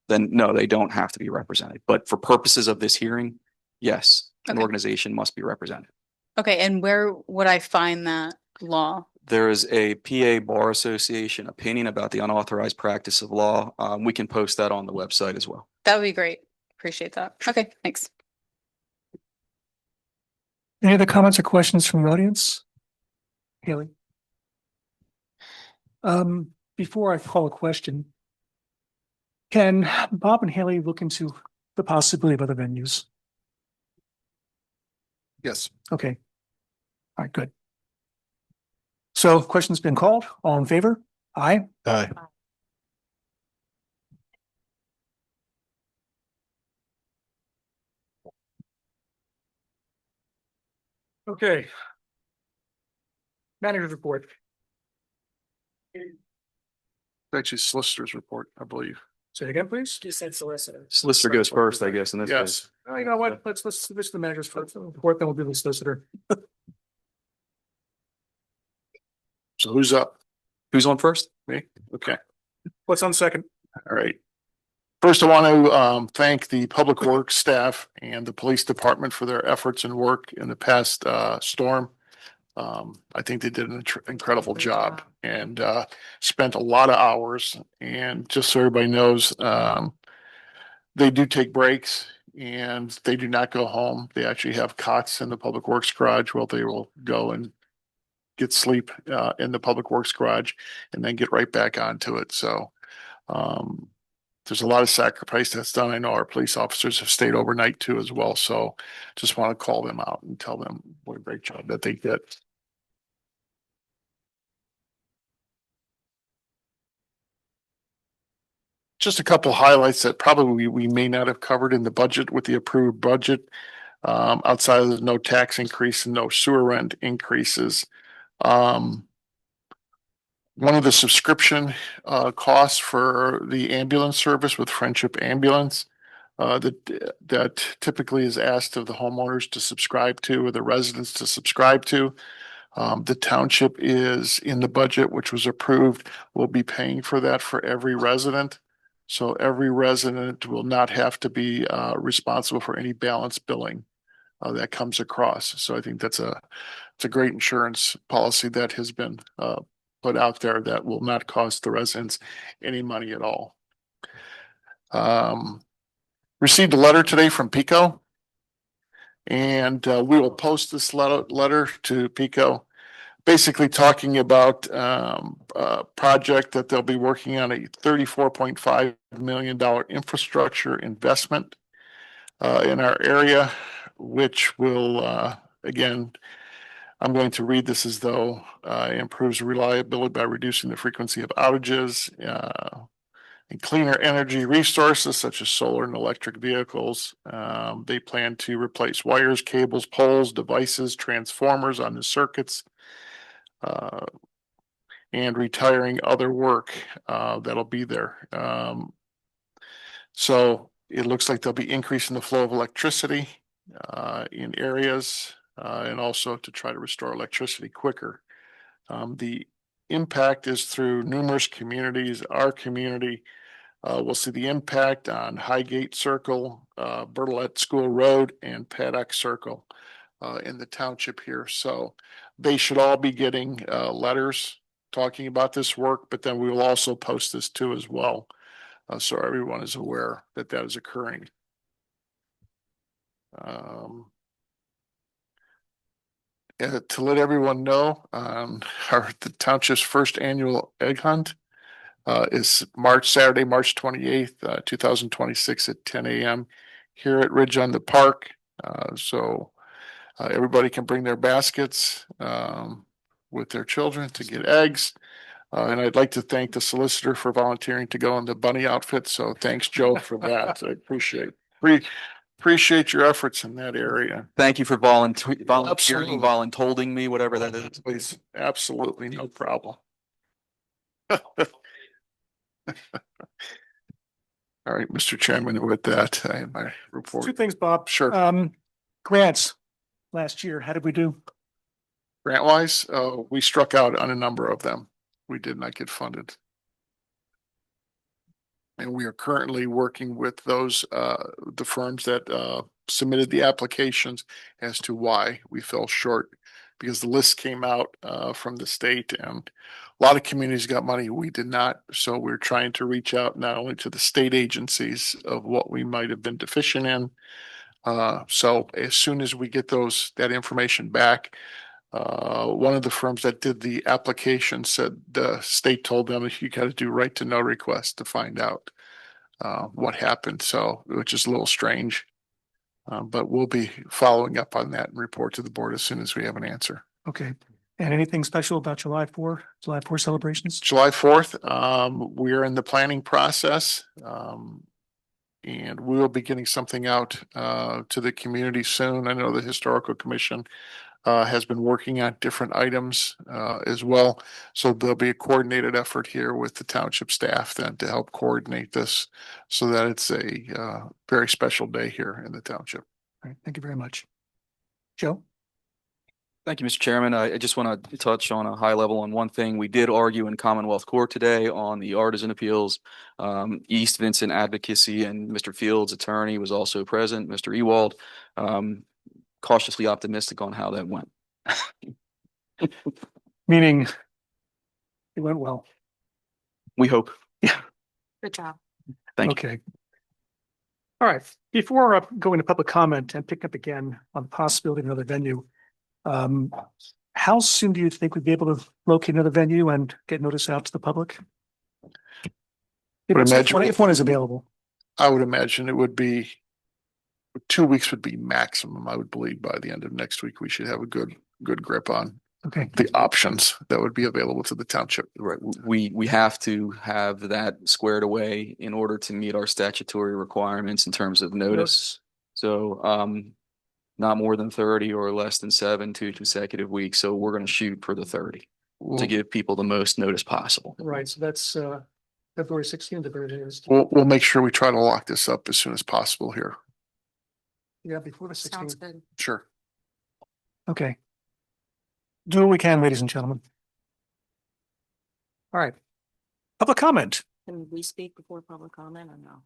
then no, they don't have to be represented. But for purposes of this hearing, yes, an organization must be represented. Okay, and where would I find that law? There is a PA Bar Association opinion about the unauthorized practice of law. We can post that on the website as well. That would be great. Appreciate that. Okay, thanks. Any other comments or questions from the audience? Haley? Before I call a question, can Bob and Haley look into the possibility of other venues? Yes. Okay. All right, good. So question's been called. All in favor? Aye. Aye. Okay. Manager's report. Actually, solicitor's report, I believe. Say it again, please. You said solicitor. Solicitor goes first, I guess, in this case. Yes. Oh, you know what? Let's switch the managers first. Report, then we'll do the solicitor. So who's up? Who's on first? Me? Okay. What's on second? All right. First, I want to thank the public works staff and the police department for their efforts and work in the past storm. I think they did an incredible job and spent a lot of hours. And just so everybody knows, they do take breaks and they do not go home. They actually have cots in the public works garage where they will go and get sleep in the public works garage and then get right back onto it. So there's a lot of sacrifice that's done. I know our police officers have stayed overnight too as well. So just want to call them out and tell them what a great job that they did. Just a couple highlights that probably we may not have covered in the budget with the approved budget. Outside of the no tax increase and no sewer rent increases. One of the subscription costs for the ambulance service with Friendship Ambulance that typically is asked of the homeowners to subscribe to or the residents to subscribe to. The township is in the budget, which was approved, will be paying for that for every resident. So every resident will not have to be responsible for any balance billing that comes across. So I think it's a great insurance policy that has been put out there that will not cost the residents any money at all. Received a letter today from PICO, and we will post this letter to PICO, basically talking about a project that they'll be working on, a $34.5 million infrastructure investment in our area, which will, again, I'm going to read this as though improves reliability by reducing the frequency of outages and cleaner energy resources such as solar and electric vehicles. They plan to replace wires, cables, poles, devices, transformers on the circuits, and retiring other work that'll be there. So it looks like they'll be increasing the flow of electricity in areas and also to try to restore electricity quicker. The impact is through numerous communities, our community. We'll see the impact on Highgate Circle, Bertolette School Road, and Paddock Circle in the township here. So they should all be getting letters talking about this work, but then we will also post this too as well. So everyone is aware that that is occurring. To let everyone know, the township's first annual egg hunt is Saturday, March 28th, 2026 at 10 a.m. here at Ridge on the Park. So everybody can bring their baskets with their children to get eggs. And I'd like to thank the solicitor for volunteering to go in the bunny outfit. So thanks, Joe, for that. I appreciate your efforts in that area. Thank you for volunteering, Absolutely. voluntolding me, whatever that is. Please, absolutely, no problem. All right, Mr. Chairman, with that, I have my report. Two things, Bob. Sure. Grants last year, how did we do? Grant wise, we struck out on a number of them. We did not get funded. And we are currently working with those, the firms that submitted the applications as to why we fell short. Because the list came out from the state and a lot of communities got money. We did not. So we're trying to reach out not only to the state agencies of what we might have been deficient in. So as soon as we get that information back, one of the firms that did the application said the state told them you got to do right to know request to find out what happened. So, which is a little strange. But we'll be following up on that and report to the board as soon as we have an answer. Okay. And anything special about July 4 celebrations? July 4th, we are in the planning process. And we will be getting something out to the community soon. I know the Historical Commission has been working on different items as well. So there'll be a coordinated effort here with the township staff then to help coordinate this so that it's a very special day here in the township. All right, thank you very much. Joe? Thank you, Mr. Chairman. I just want to touch on a high level on one thing. We did argue in Commonwealth Court today on the artisan appeals. East Vincent Advocacy and Mr. Fields' attorney was also present, Mr. Ewald. Cautiously optimistic on how that went. Meaning it went well. We hope. Yeah. Good job. Thank you. Okay. All right. Before going to public comment and pick up again on the possibility of another venue, how soon do you think we'd be able to locate another venue and get notice out to the public? If one is available. I would imagine it would be 2 weeks would be maximum. I would believe by the end of next week, we should have a good grip on the options that would be available to the township. Right. We have to have that squared away in order to meet our statutory requirements in terms of notice. So, not more than 30 or less than 7 2 consecutive weeks. So we're going to shoot for the 30 to give people the most notice possible. Right. So that's February 16th, the very latest. We'll make sure we try to lock this up as soon as possible here. Yeah, before the 16th. Sounds good. Sure. Okay. Do what we can, ladies and gentlemen. All right. Public comment. Can we speak before public comment or no?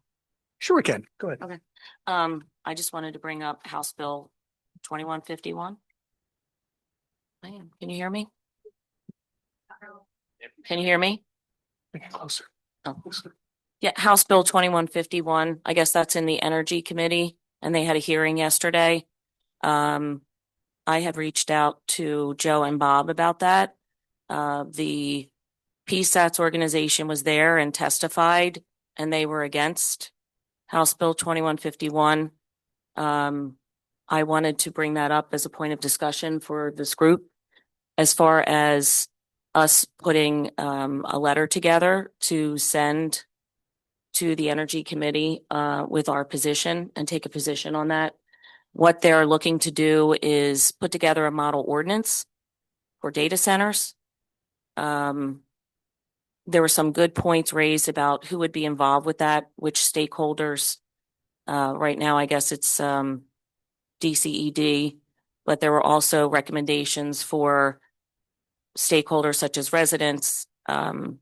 Sure we can. Go ahead. Okay. I just wanted to bring up House Bill 2151. Can you hear me? Can you hear me? Closer. Oh. Yeah, House Bill 2151. I guess that's in the Energy Committee, and they had a hearing yesterday. I have reached out to Joe and Bob about that. The PSATS organization was there and testified, and they were against House Bill 2151. I wanted to bring that up as a point of discussion for this group, as far as us putting a letter together to send to the Energy Committee with our position and take a position on that. What they're looking to do is put together a model ordinance for data centers. There were some good points raised about who would be involved with that, which stakeholders. Right now, I guess it's DCED, but there were also recommendations for stakeholders such as residents, the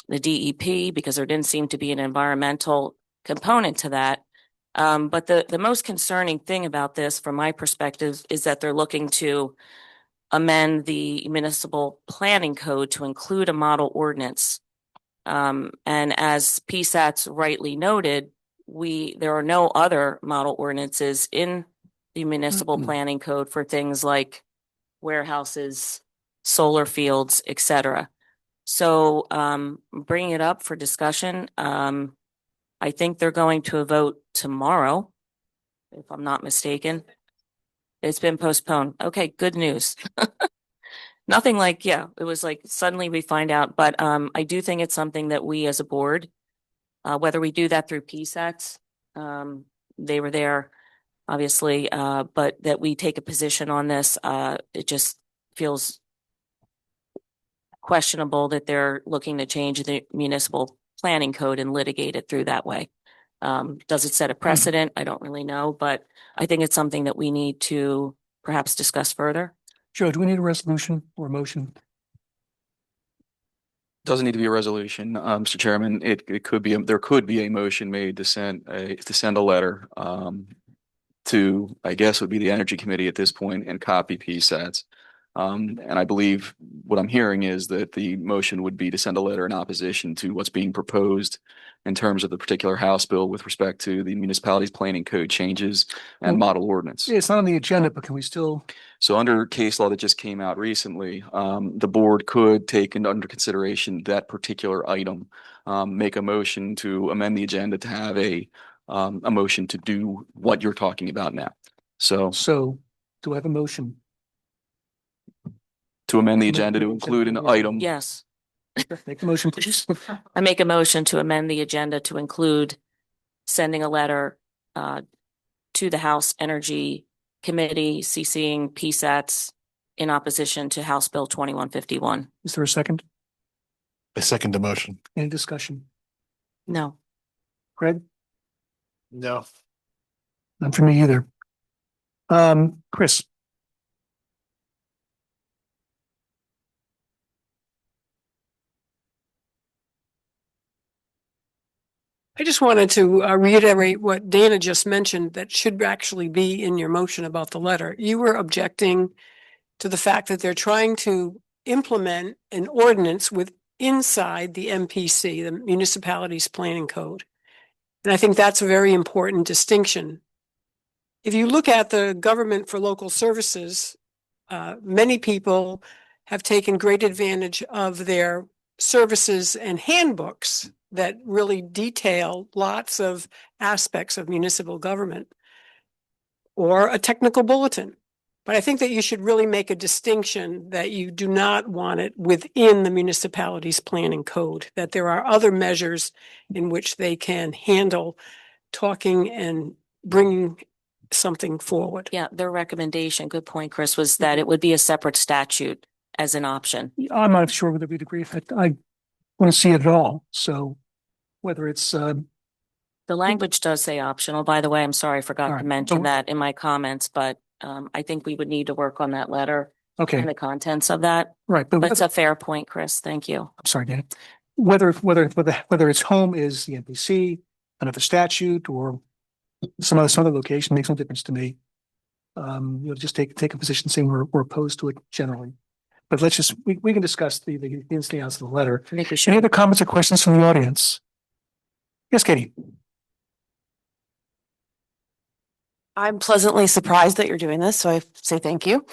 DEP, because there didn't seem to be an environmental component to that. But the most concerning thing about this, from my perspective, is that they're looking to amend the municipal planning code to include a model ordinance. And as PSATs rightly noted, there are no other model ordinances in the municipal planning code for things like warehouses, solar fields, etc. So bringing it up for discussion, I think they're going to a vote tomorrow, if I'm not mistaken. It's been postponed. Okay, good news. Nothing like, yeah, it was like suddenly we find out, but I do think it's something that we as a board, whether we do that through PSATs, they were there, obviously, but that we take a position on this, it just feels questionable that they're looking to change the municipal planning code and litigate it through that way. Does it set a precedent? I don't really know, but I think it's something that we need to perhaps discuss further. Joe, do we need a resolution or a motion? Doesn't need to be a resolution, Mr. Chairman. It could be, there could be a motion made to send a letter to, I guess would be the Energy Committee at this point, and copy PSATs. And I believe what I'm hearing is that the motion would be to send a letter in opposition to what's being proposed in terms of the particular House bill with respect to the municipalities planning code changes and model ordinance. Yeah, it's not on the agenda, but can we still? So under case law that just came out recently, the board could take under consideration that particular item, make a motion to amend the agenda to have a motion to do what you're talking about now. So Do I have a motion? To amend the agenda to include an item. Yes. Make a motion, please. I make a motion to amend the agenda to include sending a letter to the House Energy Committee, CCing PSATs in opposition to House Bill 2151. Is there a second? I second the motion. Any discussion? No. Craig? No. Not for me either. Chris? I just wanted to reiterate what Dana just mentioned that should actually be in your motion about the letter. You were objecting to the fact that they're trying to implement an ordinance with inside the MPC, the Municipalities Planning Code. And I think that's a very important distinction. If you look at the government for local services, many people have taken great advantage of their services and handbooks that really detail lots of aspects of municipal government, or a technical bulletin. But I think that you should really make a distinction that you do not want it within the municipality's planning code, that there are other measures in which they can handle talking and bringing something forward. Yeah, their recommendation, good point, Chris, was that it would be a separate statute as an option. I'm not sure whether we'd agree. I want to see it at all. So whether it's the language does say optional, by the way. I'm sorry, I forgot to mention that in my comments, but I think we would need to work on that letter. Okay. And the contents of that. Right. But that's a fair point, Chris. Thank you. I'm sorry, Dan. Whether its home is the NPC, another statute, or some other location makes no difference to me. You'll just take a position saying we're opposed to it generally. But let's just we can discuss the ins and outs of the letter. I think we should. Any other comments or questions from the audience? Yes, Katie. I'm pleasantly surprised that you're doing this, so I say thank you.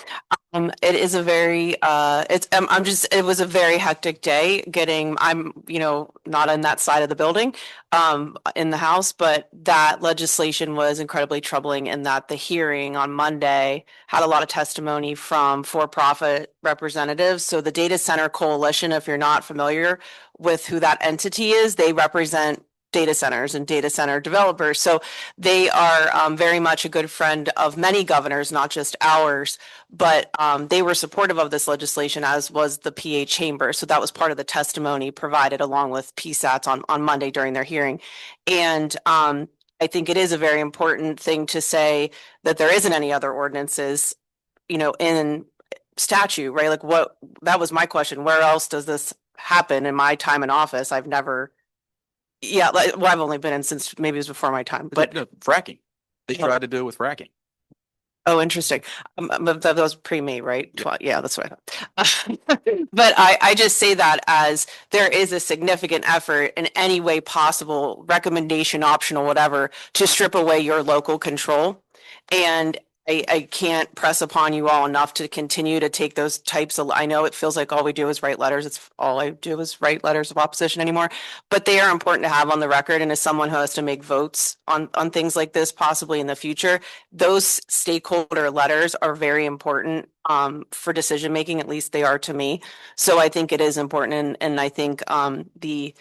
It is a very, it was a very hectic day I'm, not on that side of the building, in the House, but that legislation was incredibly troubling in that the hearing on Monday had a lot of testimony from for-profit representatives. So the Data Center Coalition, if you're not familiar with who that entity is, they represent data centers and data center developers. So they are very much a good friend of many governors, not just ours, but they were supportive of this legislation, as was the PA Chamber. So that was part of the testimony provided along with PSATs on Monday during their hearing. And I think it is a very important thing to say that there isn't any other ordinances, in statute, right? Like that was my question. Where else does this happen in my time in office? I've never, yeah, like, well, I've only been in since maybe it was before my time, but No, fracking. They tried to do it with fracking. oh, interesting. That was pre-me, right? Yeah, that's what I thought. But I just say that as there is a significant effort in any way possible, recommendation, optional, whatever, to strip away your local control. And I can't press upon you all enough to continue to take those types of, I know it feels like all we do is write letters. It's all I do is write letters of opposition anymore, but they are important to have on the record. And as someone who has to make votes on things like this, possibly in the future, those stakeholder letters are very important for decision making. At least they are to me. So I think it is important. And I think the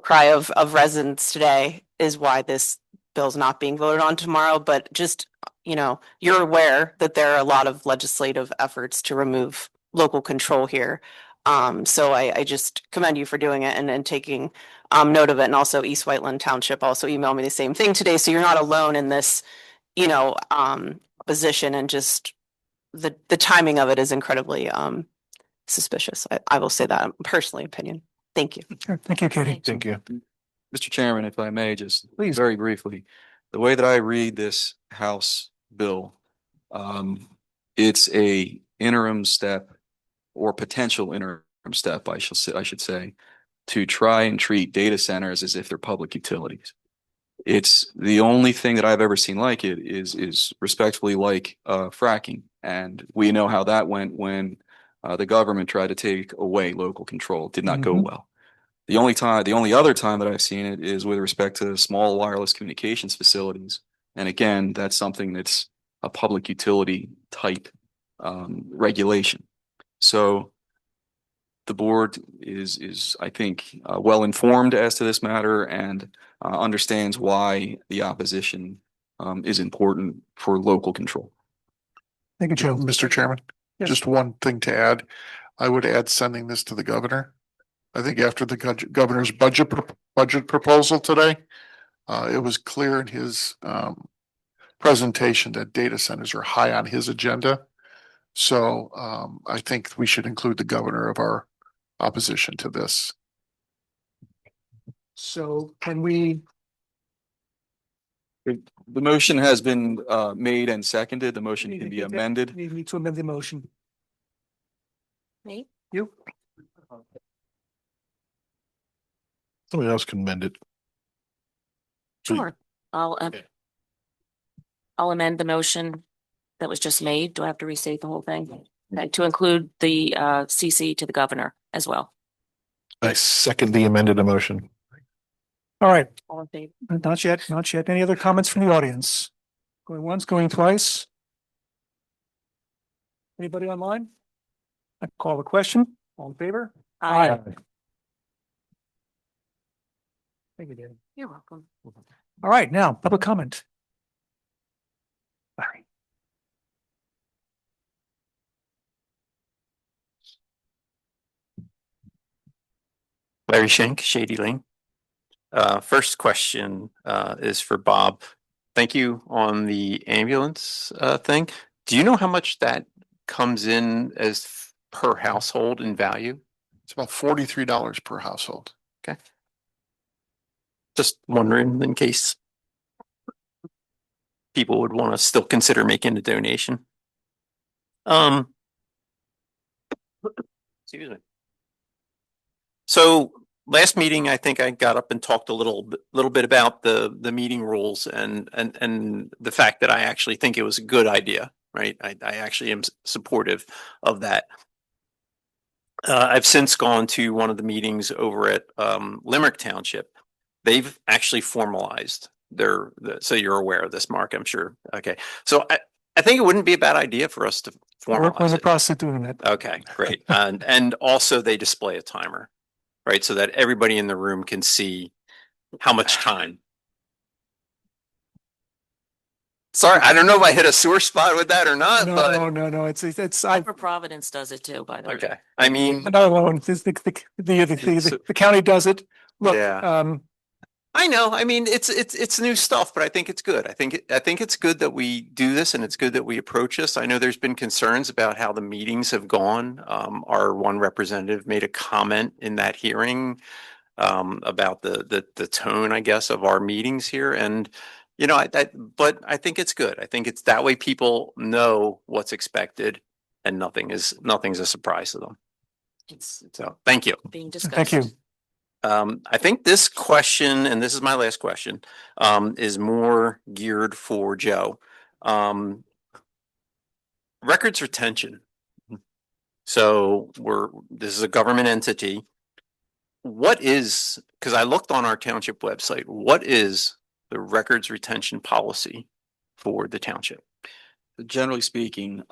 cry of residents today is why this bill's not being voted on tomorrow. But just, you know, you're aware that there are a lot of legislative efforts to remove local control here. So I just commend you for doing it and taking note of it. And also East Whiteland Township also emailed me the same thing today. So you're not alone in this, you know, position, and just the timing of it is incredibly suspicious. I will say that personally opinion. Thank you. Sure. Thank you, Katie. Thank you. Mr. Chairman, if I may, just Please. very briefly, the way that I read this House bill, it's a interim step or potential interim step, I should say, to try and treat data centers as if they're public utilities. It's the only thing that I've ever seen like it is respectfully like fracking, and we know how that went when the government tried to take away local control. It did not go well. The only other time that I've seen it is with respect to small wireless communications facilities. And again, that's something that's a public utility type regulation. So the board is I think well informed as to this matter and understands why the opposition is important for local control. Thank you, Joe. Mr. Chairman, Yes. just one thing to add. I would add sending this to the governor. I think after the governor's budget proposal today, it was clear in his presentation that data centers are high on his agenda. So I think we should include the governor of our opposition to this. So can we, The motion has been made and seconded. The motion can be amended. need me to amend the motion? Me? You? Somebody else can amend it. Sure. I'll amend the motion that was just made. Do I have to restate the whole thing? Okay, to include the CC to the governor as well. I second the amended motion. All right. All in favor? Not yet, not yet. Any other comments from the audience? Going once, going twice? Anybody online? I call the question. All in favor? Aye. Thank you, David. You're welcome. All right, now, public comment. Larry. Larry Schenk, Shady Lane. First question is for Bob. Thank you on the ambulance thing. Do you know how much that comes in as per household in value? It's about $43 per household. Okay. Just wondering in case people would want to still consider making a donation. Excuse me. So last meeting, I think I got up and talked a little bit about the meeting rules and the fact that I actually think it was a good idea, right? I actually am supportive of that. I've since gone to one of the meetings over at Limerick Township. They've actually formalized so you're aware of this, Mark, I'm sure. Okay. So I think it wouldn't be a bad idea for us to formalize We're in the it. process of doing that. Okay, great. And also they display a timer, right? So that everybody in the room can see how much time. Sorry, I don't know if I hit a sore spot with that or not, No, but no. It's Hyper Providence does it too, by the way. okay. I mean, not alone. The county does it. Look, Yeah. I know. I mean, it's new stuff, but I think it's good. I think it's good that we do this and it's good that we approach this. I know there's been concerns about how the meetings have gone. Our one representative made a comment in that hearing about the tone, I guess, of our meetings here. And, you know, but I think it's good. I think it's that way people know what's expected and nothing's a surprise to them. So, thank you. Being discussed. Thank you. I think this question, and this is my last question, is more geared for Joe. Records retention. So this is a government entity. What is, because I looked on our township website, what is the records retention policy for the township? Generally speaking,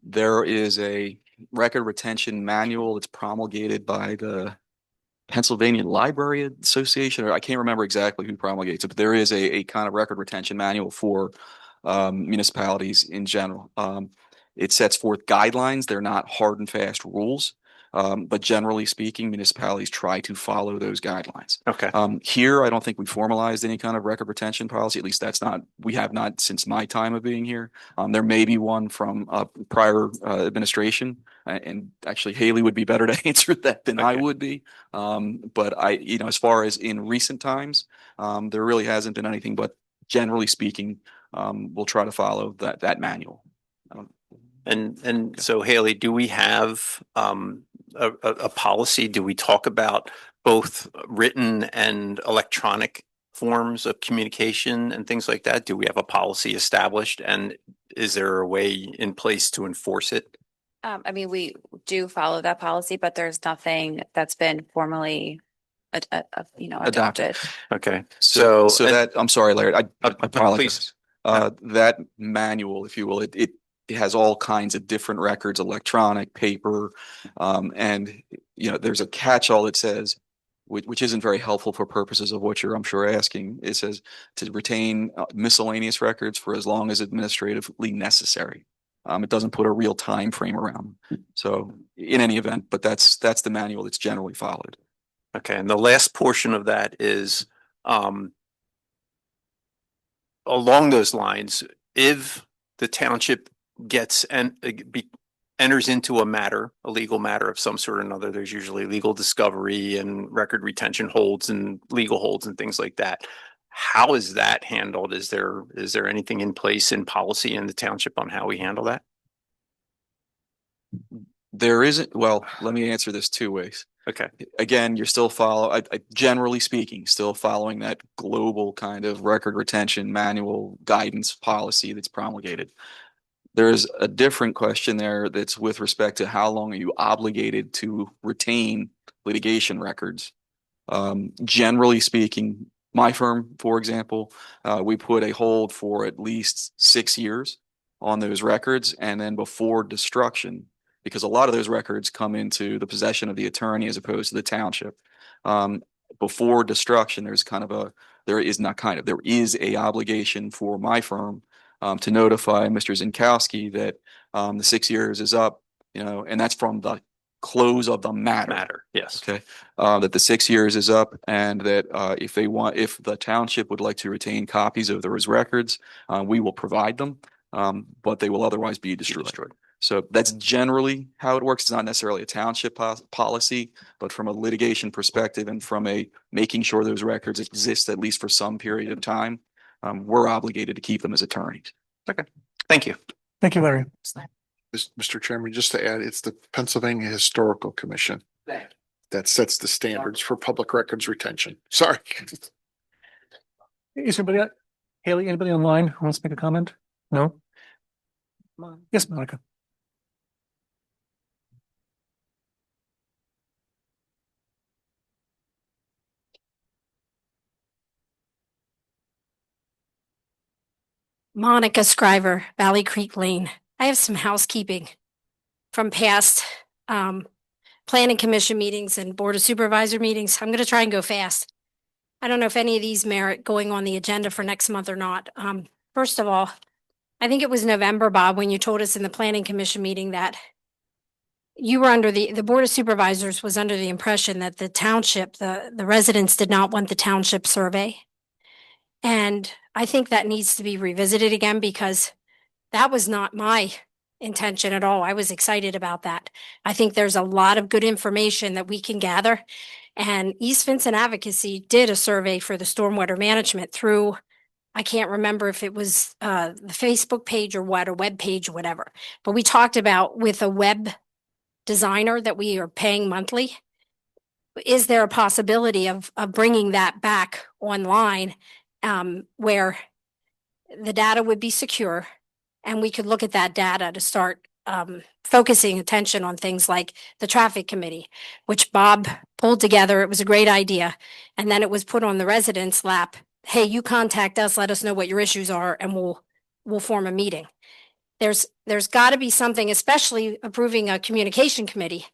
there is a record retention manual that's promulgated by the Pennsylvania Library Association, or I can't remember exactly who promulgates it, but there is a kind of record retention manual for municipalities in general. It sets forth guidelines. They're not hard and fast rules. But generally speaking, municipalities try to follow those guidelines. Okay. Here, I don't think we formalized any kind of record retention policy. At least we have not since my time of being here. There may be one from prior administration, and actually Haley would be better to answer that than I would be. But as far as in recent times, there really hasn't been anything, but generally speaking, we'll try to follow that manual. And so Haley, do we have a policy? Do we talk about both written and electronic forms of communication and things like that? Do we have a policy established, and is there a way in place to enforce it? I mean, we do follow that policy, but there's nothing that's been formally, adopted. Okay. So that, I'm sorry, Larry, I apologize. Please. That manual, if you will, it has all kinds of different records, electronic, paper, and there's a catch-all that says, which isn't very helpful for purposes of what you're, I'm sure, asking. It says to retain miscellaneous records for as long as administratively necessary. It doesn't put a real time frame around them. So in any event, but that's the manual that's generally followed. Okay, and the last portion of that is along those lines, if the township enters into a legal matter of some sort or another, there's usually legal discovery and record retention holds and legal holds and things like that. How is that handled? Is there anything in place in policy in the township on how we handle that? There isn't. Well, let me answer this two ways. Okay. Again, you're still generally speaking, still following that global kind of record retention manual guidance policy that's promulgated. There's a different question there that's with respect to how long are you obligated to retain litigation records. Generally speaking, my firm, for example, we put a hold for at least 6 years on those records, and then before destruction, because a lot of those records come into the possession of the attorney as opposed to the township. Before destruction, there is a obligation for my firm to notify Mr. Zinkowski that the 6 years is up, and that's from the close of the matter. Yes. Okay. That the 6 years is up, and that if the township would like to retain copies of those records, we will provide them, but they will otherwise be destroyed. So that's generally how it works. It's not necessarily a township policy, but from a litigation perspective and from making sure those records exist at least for some period of time, we're obligated to keep them as attorneys. Okay. Thank you. Thank you, Larry. Mr. Chairman, just to add, it's the Pennsylvania Historical Commission that sets the standards for public records retention. Sorry. Is Haley, anybody online who wants to make a comment? No? Yes, Monica. Monica Scriver, Valley Creek Lane. I have some housekeeping from past planning commission meetings and board of supervisor meetings. I'm going to try and go fast. I don't know if any of these merit going on the agenda for next month or not. First of all, I think it was November, Bob, when you told us in the planning commission meeting that you were under the Board of Supervisors was under the impression that the township, the residents did not want the township survey. And I think that needs to be revisited again because that was not my intention at all. I was excited about that. I think there's a lot of good information that we can gather. And East Vincent Advocacy did a survey for the stormwater management through, I can't remember if it was the Facebook page or what, a web page or whatever. But we talked about with a web designer that we are paying monthly. Is there a possibility of bringing that back online where the data would be secure and we could look at that data to start focusing attention on things like the traffic committee, which Bob pulled together. It was a great idea. And then it was put on the residents' lap. Hey, you contact us, let us know what your issues are, and we'll form a meeting. There's got to be something, especially approving a communication committee.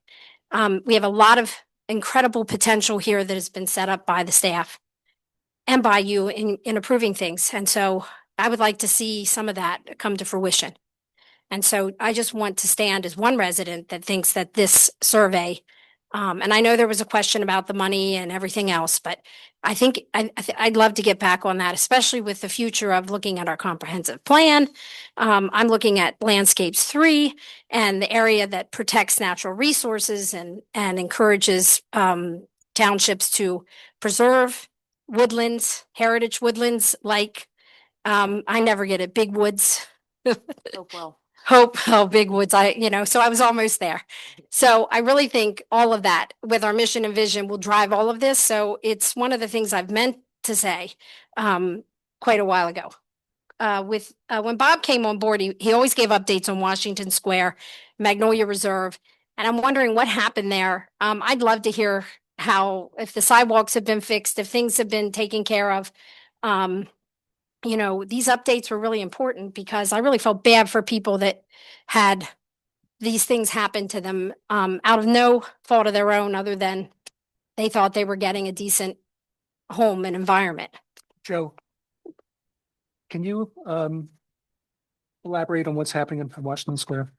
We have a lot of incredible potential here that has been set up by the staff and by you in approving things. And so I would like to see some of that come to fruition. And so I just want to stand as one resident that thinks that this survey, and I know there was a question about the money and everything else, but I think I'd love to get back on that, especially with the future of looking at our comprehensive plan. I'm looking at Landscapes 3 and the area that protects natural resources and encourages townships to preserve woodlands, heritage woodlands, like I never get it, big woods. Big woods. So I was almost there. So I really think all of that with our mission and vision will drive all of this. So it's one of the things I've meant to say quite a while ago. When Bob came on board, he always gave updates on Washington Square, Magnolia Reserve, and I'm wondering what happened there. I'd love to hear if the sidewalks have been fixed, if things have been taken care of. These updates were really important because I really felt bad for people that had these things happen to them out of no fault of their own, other than they thought they were getting a decent home and environment. Joe, can you elaborate on what's happening in Washington Square?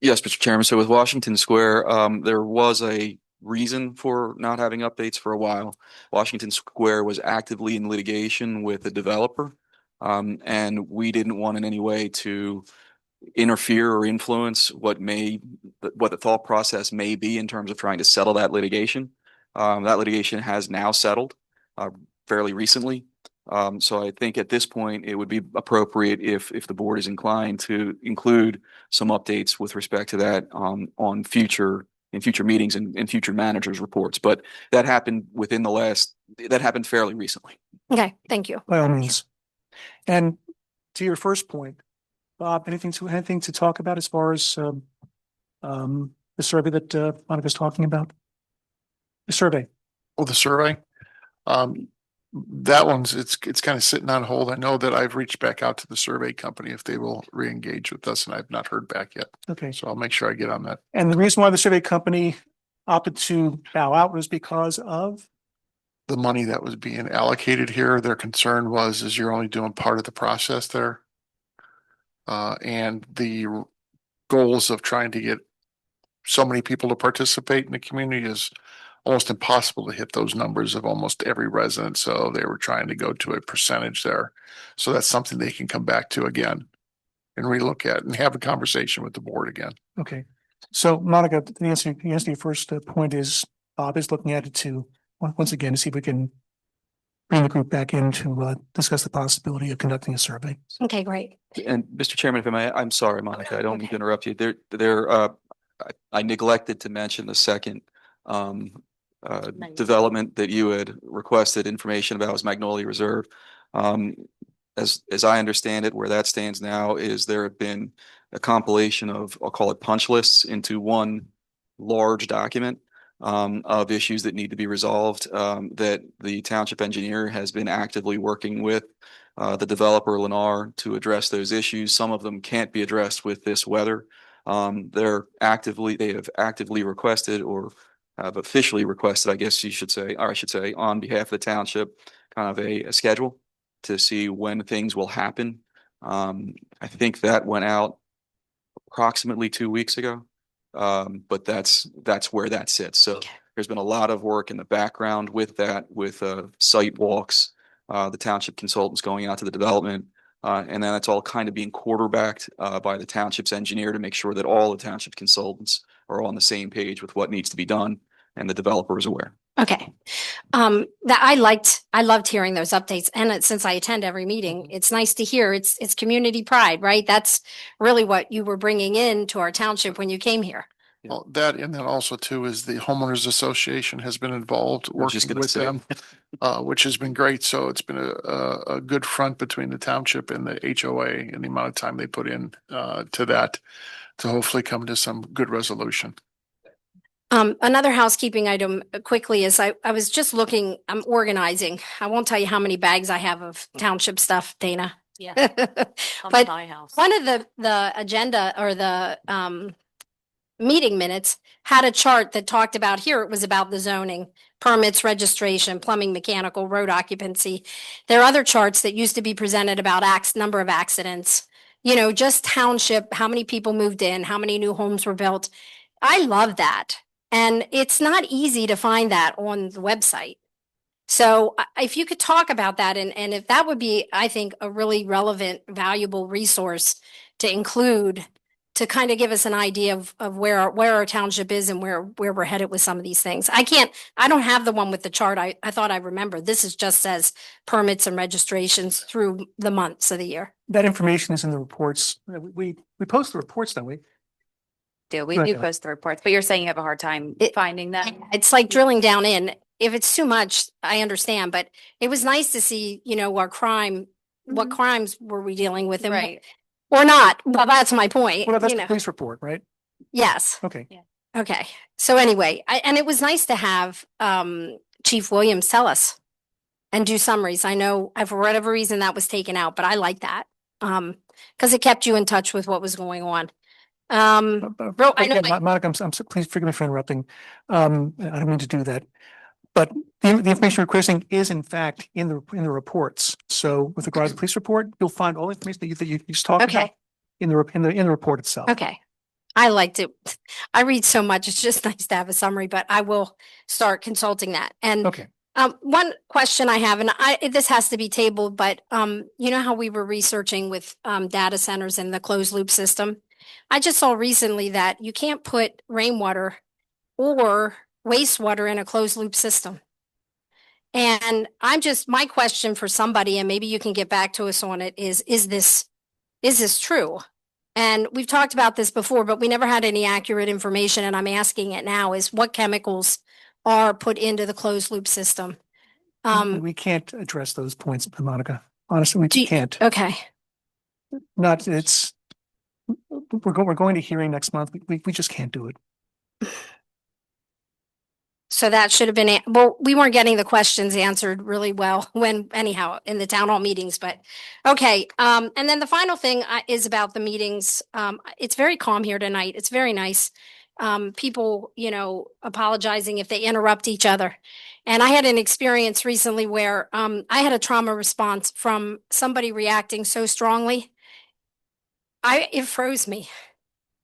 Yes, Mr. Chairman. So with Washington Square, there was a reason for not having updates for a while. Washington Square was actively in litigation with the developer, and we didn't want in any way to interfere or influence what the thought process may be in terms of trying to settle that litigation. That litigation has now settled fairly recently. So I think at this point it would be appropriate if the board is inclined to include some updates with respect to that in future meetings and future managers' reports. But that happened that happened fairly recently. Okay, thank you. By all means. And to your first point, Bob, anything to talk about as far as the survey that Monica's talking about? The survey. Oh, the survey? That one's, it's kind of sitting on hold. I know that I've reached back out to the survey company if they will re-engage with us, and I've not heard back yet. Okay. So I'll make sure I get on that. And the reason why the survey company opted to bow out was because of? The money that was being allocated here. Their concern is you're only doing part of the process there. And the goals of trying to get so many people to participate in the community is almost impossible to hit those numbers of almost every resident. So they were trying to go to a percentage there. So that's something they can come back to again and relook at and have a conversation with the board again. Okay. So Monica, the answer to your first point is Bob is looking at it to once again to see if we can bring the group back in to discuss the possibility of conducting a survey. Okay, great. And Mr. Chairman, if I may, I'm sorry, Monica, I don't mean to interrupt you. I neglected to mention the second development that you had requested information about was Magnolia Reserve. As I understand it, where that stands now is there have been a compilation of, I'll call it punch lists into one large document of issues that need to be resolved, that the township engineer has been actively working with the developer Lennar to address those issues. Some of them can't be addressed with this weather. They have actively requested or have officially requested, I guess you should say, or I should say on behalf of the township, kind of a schedule to see when things will happen. I think that went out approximately 2 weeks ago. But that's where that sits. So there's been a lot of work in the background with that, with site walks, the township consultants going out to the development. And then it's all kind of being quarterbacked by the township's engineer to make sure that all the township consultants are on the same page with what needs to be done, and the developer is aware. Okay. That I loved hearing those updates. And since I attend every meeting, it's nice to hear it's community pride, right? That's really what you were bringing in to our township when you came here. Well, that, and then also too is the homeowners association has been involved working with them, which has been great. So it's been a good front between the township and the HOA and the amount of time they put in to that to hopefully come to some good resolution. Another housekeeping item quickly is I was just looking, I'm organizing. I won't tell you how many bags I have of township stuff, Dana. Yeah. But My house. one of the agenda or the meeting minutes had a chart that talked about, here it was about the zoning, permits, registration, plumbing, mechanical, road occupancy. There are other charts that used to be presented about number of accidents, just township, how many people moved in, how many new homes were built. I love that. And it's not easy to find that on the website. So if you could talk about that, and if that would be, I think, a really relevant, valuable resource to include to kind of give us an idea of where our township is and where we're headed with some of these things. I don't have the one with the chart. I thought I remembered. This is just says permits and registrations through the months of the year. That information is in the reports. We post the reports, don't we? We Go do ahead. post the reports, but you're saying you have a hard time finding that. It's like drilling down in. If it's too much, I understand, but it was nice to see, our crime, what crimes were we dealing with? And Right. or not. Well, that's my point. Well, that's the police report, right? Yes. Okay. Okay. So anyway, and it was nice to have Chief Williams tell us and do summaries. I know for whatever reason that was taken out, but I like that because it kept you in touch with what was going on. I know Again, Monica, I'm so, please forgive me for interrupting. I don't mean to do that. But the information you're requesting is in fact in the reports. So with regards to the police report, you'll find all the information that you just talked about in the report itself. Okay. I liked it. I read so much. It's just nice to have a summary, but I will start consulting that. And one question I have, and this has to be tabled, but you know how we were researching with data centers and the closed loop system? I just saw recently that you can't put rainwater or wastewater in a closed loop system. And my question for somebody, and maybe you can get back to us on it, is this true? And we've talked about this before, but we never had any accurate information. And I'm asking it now, is what chemicals are put into the closed loop system? We can't address those points, Monica. Honestly, we can't. Okay. We're going to hearing next month. We just can't do it. So that should have been, well, we weren't getting the questions answered really well anyhow, in the town hall meetings, but okay. And then the final thing is about the meetings. It's very calm here tonight. It's very nice. People, apologizing if they interrupt each other. And I had an experience recently where I had a trauma response from somebody reacting so strongly. It froze me.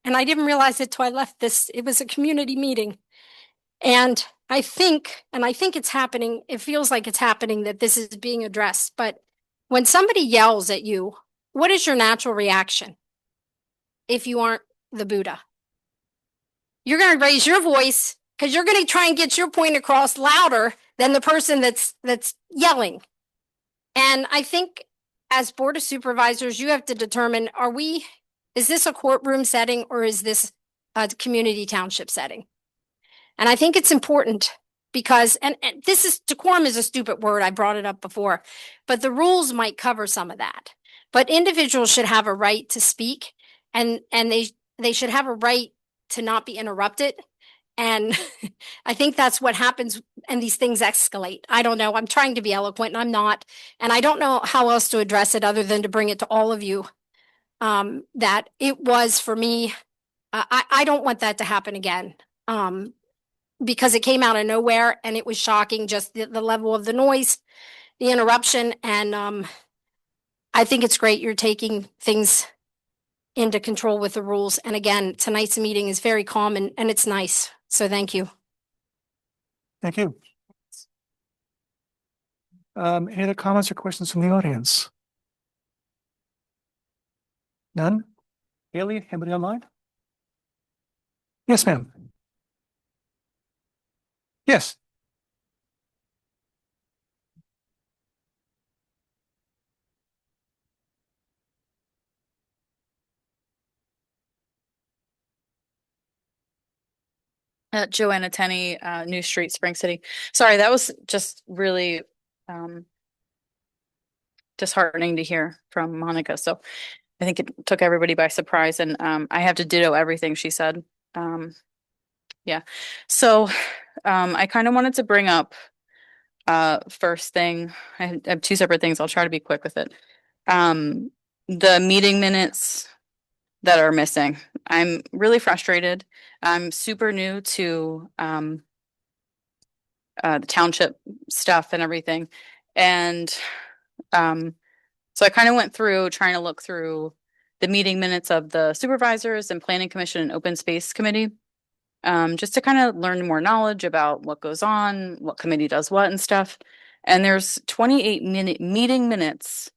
And I didn't realize it till I left this. It was a community meeting. And I think it's happening. It feels like it's happening that this is being addressed. But when somebody yells at you, what is your natural reaction? If you aren't the Buddha, you're going to raise your voice because you're going to try and get your point across louder than the person that's yelling. And I think as Board of Supervisors, you have to determine, is this a courtroom setting or is this a community township setting? And I think it's important because, and decorum is a stupid word. I brought it up before, but the rules might cover some of that. But individuals should have a right to speak and they should have a right to not be interrupted. And I think that's what happens and these things escalate. I don't know. I'm trying to be eloquent and I'm not. And I don't know how else to address it other than to bring it to all of you. That it was for me. I don't want that to happen again. Because it came out of nowhere and it was shocking, just the level of the noise, the interruption. And I think it's great you're taking things into control with the rules. And again, tonight's meeting is very calm and it's nice. So thank you. Thank you. Any other comments or questions from the audience? None? Haley, anybody online? Yes, ma'am. Yes. Joanna Tenney, New Street, Spring City. Sorry, that was just really disheartening to hear from Monica. So I think it took everybody by surprise, and I have to ditto everything she said. Yeah. So I kind of wanted to bring up first thing. I have two separate things. I'll try to be quick with it. The meeting minutes that are missing. I'm really frustrated. I'm super new to the township stuff and everything. And so I kind of went through trying to look through the meeting minutes of the supervisors and planning commission and open space committee. Just to kind of learn more knowledge about what goes on, what committee does what and stuff. And there's 28-minute meeting minutes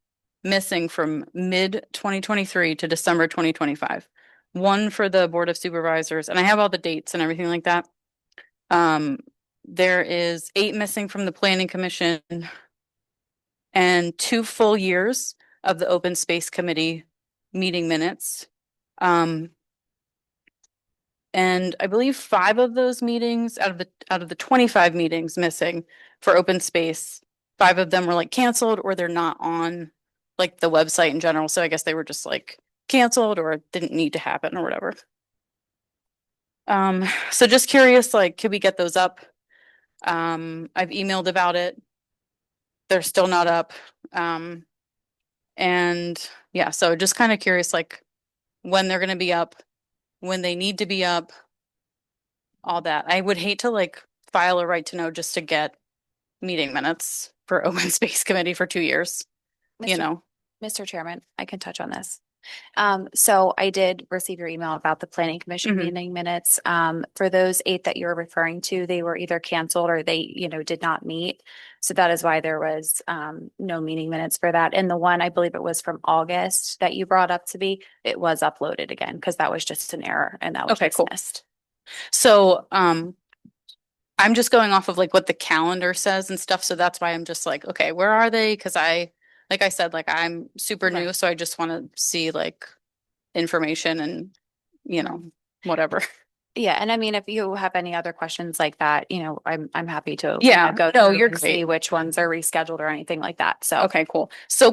missing from mid 2023 to December 2025. One for the Board of Supervisors, and I have all the dates and everything like that. There is 8 missing from the Planning Commission and 2 full years of the Open Space Committee meeting minutes. And I believe 5 of those meetings out of the 25 meetings missing for open space, 5 of them were like canceled or they're not on like the website in general. So I guess they were just like canceled or didn't need to happen or whatever. So just curious, like, could we get those up? I've emailed about it. They're still not up. And yeah, so just kind of curious, like when they're going to be up, when they need to be up, all that. I would hate to like file a right to know just to get meeting minutes for open space committee for 2 years, you know. Mr. Chairman, I can touch on this. So I did receive your email about the planning commission meeting minutes. For those 8 that you're referring to, they were either canceled or they, did not meet. So that is why there was no meeting minutes for that. And the one, I believe it was from August that you brought up to be, it was uploaded again because that was just an error and that was dismissed. Cool. So I'm just going off of like what the calendar says and stuff. So that's why I'm just like, okay, where are they? Because like I said, like I'm super new, so I just want to see like information and, whatever. Yeah. And I mean, if you have any other questions like that, I'm happy to No, go through you're and great. see which ones are rescheduled or anything like that. So okay, cool. So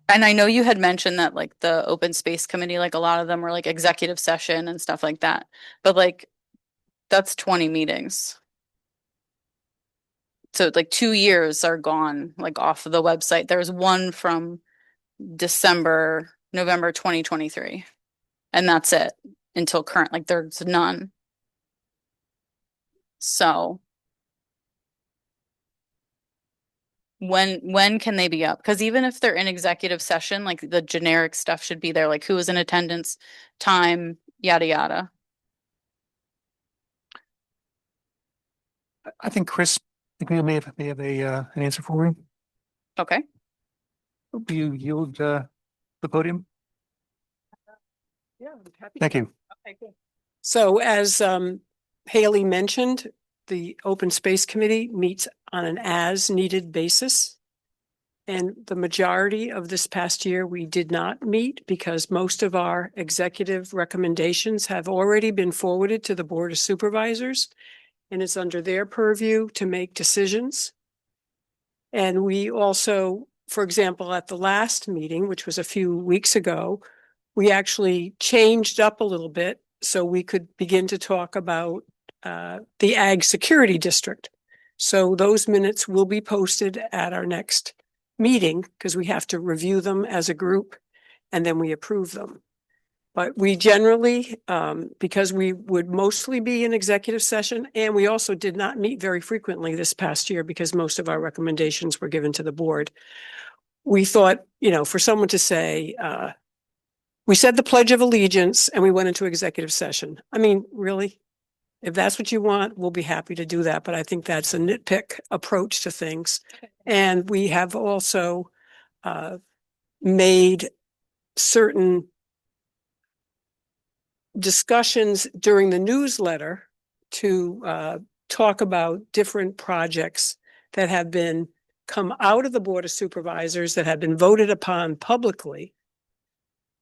and I know you had mentioned that like the open space committee, like a lot of them were like executive session and stuff like that, but like that's 20 meetings. So like 2 years are gone, like off of the website. There's one from November 2023. And that's it until current, like there's none. So when can they be up? Because even if they're in executive session, like the generic stuff should be there, like who was in attendance, time, yada, yada. I think Chris, we may have an answer for you. Okay. Do you yield the podium? Yeah, I'm happy. Thank you. Okay, cool. So as Haley mentioned, the Open Space Committee meets on an as-needed basis. And the majority of this past year, we did not meet because most of our executive recommendations have already been forwarded to the Board of Supervisors. And it's under their purview to make decisions. And we also, for example, at the last meeting, which was a few weeks ago, we actually changed up a little bit so we could begin to talk about the Ag Security District. So those minutes will be posted at our next meeting because we have to review them as a group and then we approve them. But we generally, because we would mostly be in executive session, and we also did not meet very frequently this past year because most of our recommendations were given to the board. We thought, for someone to say, We said the Pledge of Allegiance and we went into executive session. I mean, really? If that's what you want, we'll be happy to do that, but I think that's a nitpick approach to things. And we have also made certain discussions during the newsletter to talk about different projects that have been come out of the Board of Supervisors that have been voted upon publicly.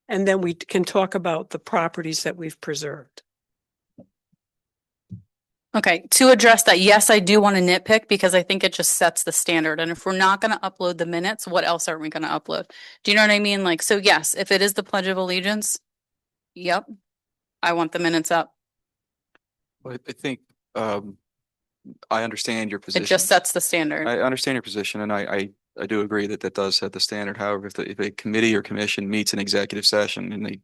And then we can talk about the properties that we've preserved. Okay, to address that, yes, I do want to nitpick because I think it just sets the standard. And if we're not going to upload the minutes, what else are we going to upload? Do you know what I mean? Like, so yes, if it is the Pledge of Allegiance, yep, I want the minutes up. I think, I understand your position. It just sets the standard. I understand your position, and I do agree that that does set the standard. However, if a committee or commission meets an executive session and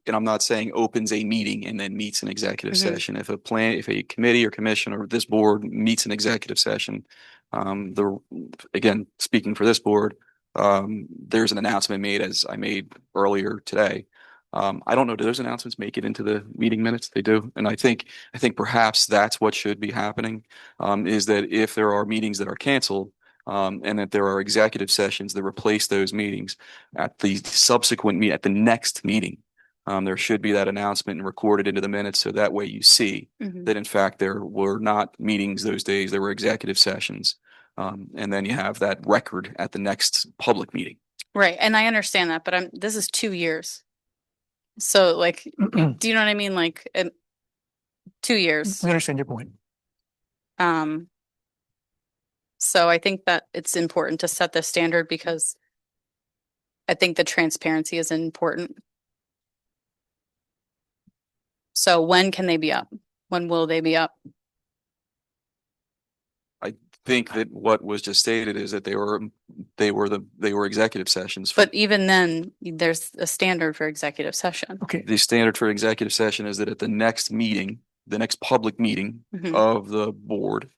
I'm not saying opens a meeting and then meets an executive session. If a committee or commission or this board meets an executive session, again, speaking for this board, there's an announcement made as I made earlier today. I don't know, do those announcements make it into the meeting minutes? They do. And I think perhaps that's what should be happening, is that if there are meetings that are canceled, and that there are executive sessions that replace those meetings at the at the next meeting, there should be that announcement and recorded into the minutes. So that way you see that in fact, there were not meetings those days, there were executive sessions. And then you have that record at the next public meeting. Right. And I understand that, but this is 2 years. So like, do you know what I mean? Like 2 years. I understand your point. So I think that it's important to set the standard because I think the transparency is important. So when can they be up? When will they be up? I think that what was just stated is that they were executive sessions. But even then, there's a standard for executive session. Okay. The standard for executive session is that at the next meeting, the next public meeting of the board,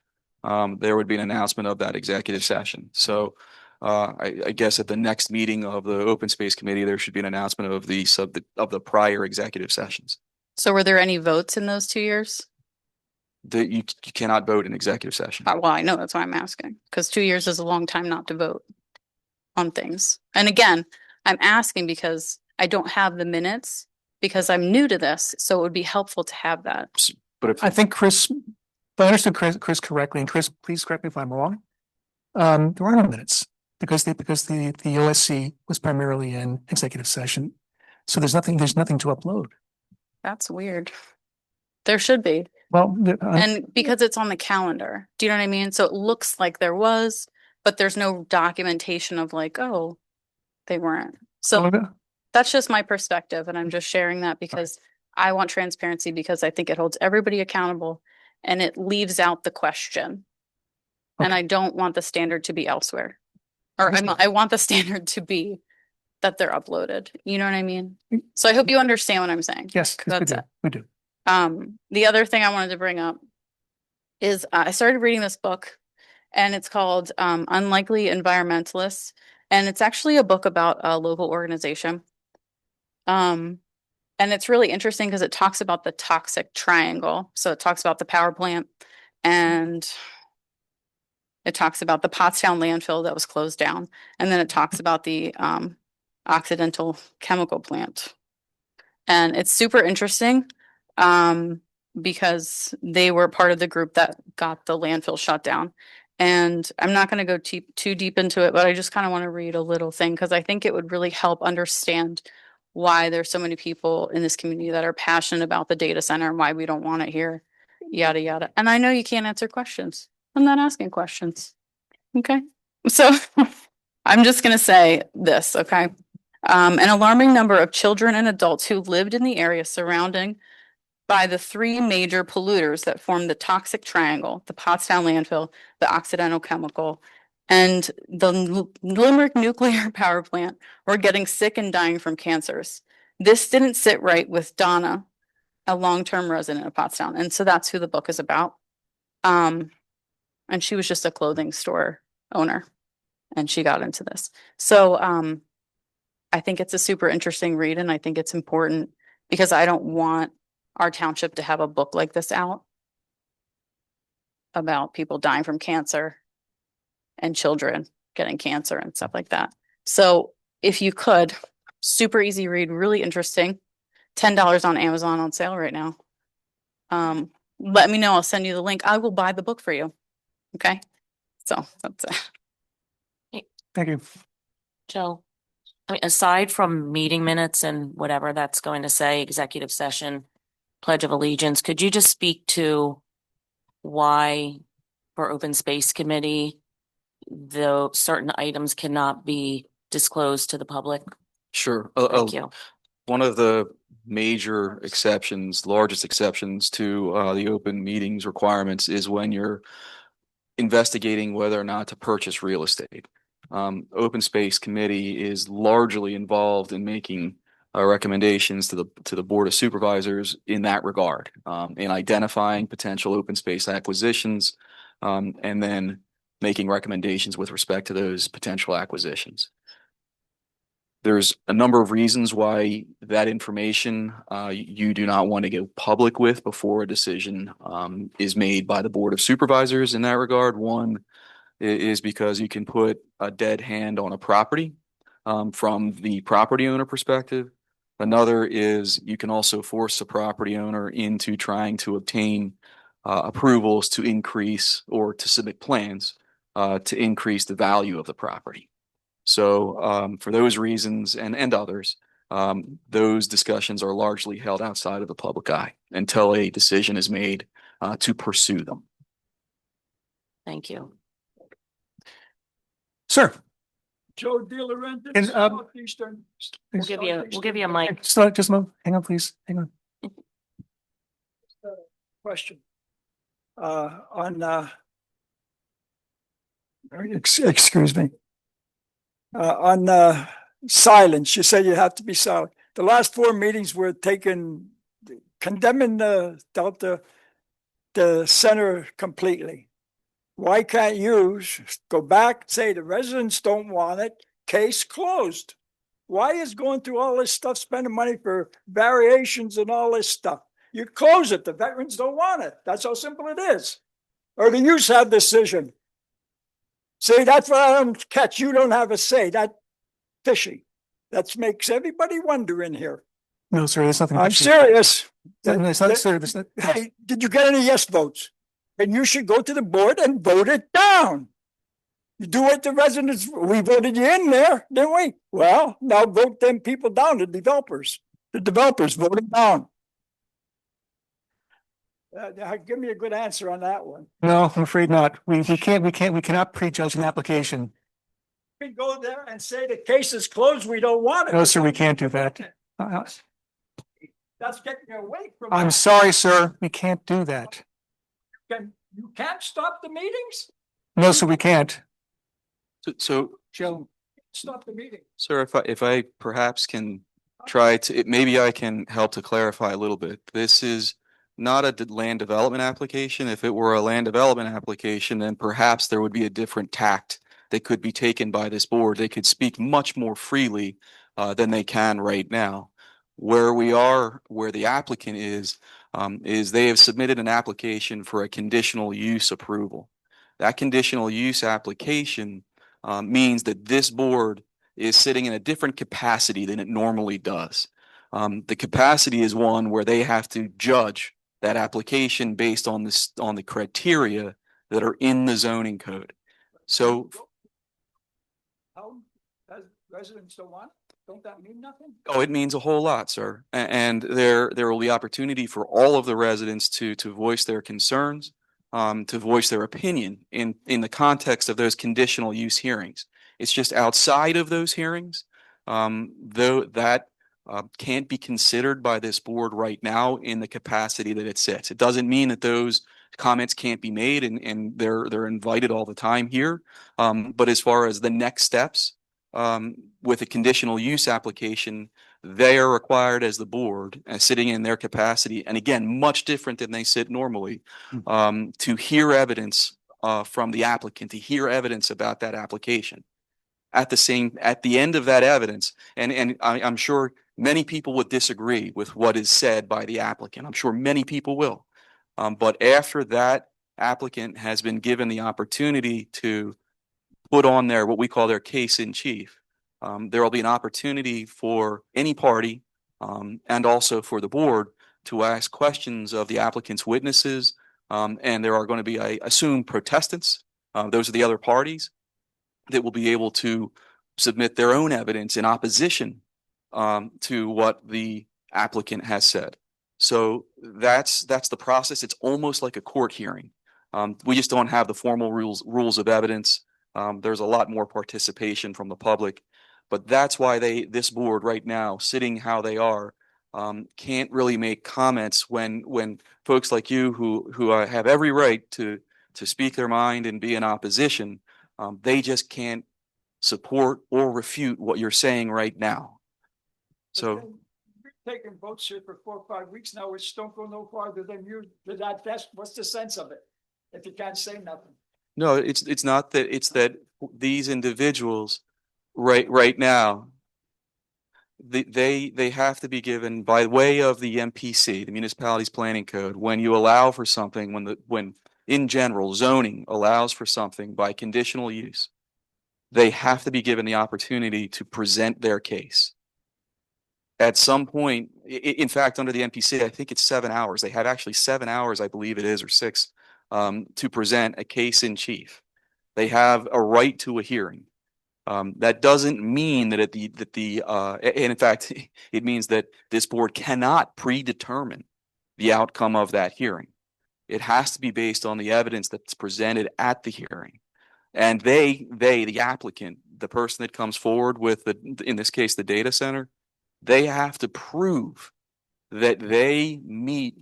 there would be an announcement of that executive session. So I guess at the next meeting of the Open Space Committee, there should be an announcement of the prior executive sessions. So were there any votes in those 2 years? That you cannot vote in executive session. Well, I know, that's why I'm asking, because 2 years is a long time not to vote on things. And again, I'm asking because I don't have the minutes because I'm new to this. So it would be helpful to have that. But I think Chris, if I understood Chris correctly, and Chris, please correct me if I'm wrong. There are no minutes because the OSC was primarily in executive session. So there's nothing to upload. That's weird. There should be. Well, and because it's on the calendar, do you know what I mean? So it looks like there was, but there's no documentation of like, oh, they weren't. So that's just my perspective. And I'm just sharing that because I want transparency because I think it holds everybody accountable and it leaves out the question. And I don't want the standard to be elsewhere. Or I want the standard to be that they're uploaded. You know what I mean? So I hope you understand what I'm saying. Yes, that's it. We do. The other thing I wanted to bring up is I started reading this book and it's called Unlikely Environmentalists. And it's actually a book about a local organization. And it's really interesting because it talks about the toxic triangle. So it talks about the power plant and it talks about the Pottstown landfill that was closed down. And then it talks about the Occidental chemical plant. And it's super interesting because they were part of the group that got the landfill shut down. And I'm not going to go too deep into it, but I just kind of want to read a little thing because I think it would really help understand why there's so many people in this community that are passionate about the data center and why we don't want it here, yada, yada. And I know you can't answer questions. I'm not asking questions. Okay. So I'm just going to say this. Okay. An alarming number of children and adults who lived in the area surrounding by the three major polluters that form the toxic triangle, the Pottstown landfill, the Occidental chemical, and the Limerick nuclear power plant were getting sick and dying from cancers. This didn't sit right with Donna, a long-term resident of Pottstown. And so that's who the book is about. And she was just a clothing store owner and she got into this. So, I think it's a super interesting read and I think it's important because I don't want our township to have a book like this out about people dying from cancer and children getting cancer and stuff like that. So if you could, super easy read, really interesting. $10 on Amazon on sale right now. Let me know. I'll send you the link. I will buy the book for you. Okay. So that's it. Thank you. Joe, I mean, aside from meeting minutes and whatever that's going to say, executive session, Pledge of Allegiance, could you just speak to why for Open Space Committee, though certain items cannot be disclosed to the public? Sure. Thank you. One of the major exceptions, largest exceptions to the open meetings requirements is when you're investigating whether or not to purchase real estate. Open Space Committee is largely involved in making recommendations to the Board of Supervisors in that regard, in identifying potential open space acquisitions, and then making recommendations with respect to those potential acquisitions. There's a number of reasons why that information you do not want to go public with before a decision is made by the Board of Supervisors in that regard. One is because you can put a dead hand on a property from the property owner perspective. Another is you can also force a property owner into trying to obtain approvals to increase or to submit plans to increase the value of the property. So for those reasons and others, those discussions are largely held outside of the public eye until a decision is made to pursue them. Thank you. Sir. Joe DiLaurentiis, And, Southeastern. We'll give you a mic. Just a moment. Hang on, please. Hang on. Question. Excuse me. On silence, you say you have to be silent. The last 4 meetings were taken condemning the center completely. Why can't you go back, say the residents don't want it, case closed? Why is going through all this stuff, spending money for variations and all this stuff? You close it, the veterans don't want it. That's how simple it is. Or the use have decision. See, that's what I don't catch. You don't have a say. That's fishy. That makes everybody wonder in here. No, sir, there's nothing. I'm serious. It's not, sir. There's not. Hey, did you get any yes votes? And you should go to the board and vote it down. You do what the residents, we voted you in there, didn't we? Well, now vote them people down, the developers. The developers voted down. Give me a good answer on that one. No, I'm afraid not. We cannot prejudge an application. We go there and say the case is closed, we don't want it. No, sir, we can't do that. That's getting away from. I'm sorry, sir. We can't do that. You can't stop the meetings? No, sir, we can't. So Joe, stop the meeting. Sir, if I perhaps can try to, maybe I can help to clarify a little bit. This is not a land development application. If it were a land development application, then perhaps there would be a different tact that could be taken by this board. They could speak much more freely than they can right now. Where we are, where the applicant is they have submitted an application for a conditional use approval. That conditional use application means that this board is sitting in a different capacity than it normally does. The capacity is one where they have to judge that application based on the criteria that are in the zoning code. So, how does residents don't want it? Don't that mean nothing? oh, it means a whole lot, sir. And there will be opportunity for all of the residents to voice their concerns, to voice their opinion in the context of those conditional use hearings. It's just outside of those hearings, though that can't be considered by this board right now in the capacity that it sits. It doesn't mean that those comments can't be made and they're invited all the time here. But as far as the next steps, with a conditional use application, they are required as the board, sitting in their capacity, and again, much different than they sit normally, to hear evidence from the applicant, to hear evidence about that application. at the end of that evidence, and I'm sure many people would disagree with what is said by the applicant. I'm sure many people will. But after that applicant has been given the opportunity to put on their, what we call their case in chief, there will be an opportunity for any party and also for the board to ask questions of the applicant's witnesses. And there are going to be, I assume, protestants. Those are the other parties that will be able to submit their own evidence in opposition to what the applicant has said. So that's the process. It's almost like a court hearing. We just don't have the formal rules of evidence. There's a lot more participation from the public, but that's why this board right now, sitting how they are, can't really make comments when folks like you who have every right to speak their mind and be in opposition, they just can't support or refute what you're saying right now. So You're taking votes here for 4 or 5 weeks now, which don't go no farther than you did that test. What's the sense of it if you can't say nothing? no, it's not that. It's that these individuals right now, they have to be given by way of the MPC, the Municipalities Planning Code. When you allow for something, when in general zoning allows for something by conditional use, they have to be given the opportunity to present their case. At some point, in fact, under the MPC, I think it's 7 hours. They have actually 7 hours, I believe it is, or 6, to present a case in chief. They have a right to a hearing. That doesn't mean that and in fact, it means that this board cannot predetermine the outcome of that hearing. It has to be based on the evidence that's presented at the hearing. And the applicant, the person that comes forward with in this case, the data center, they have to prove that they meet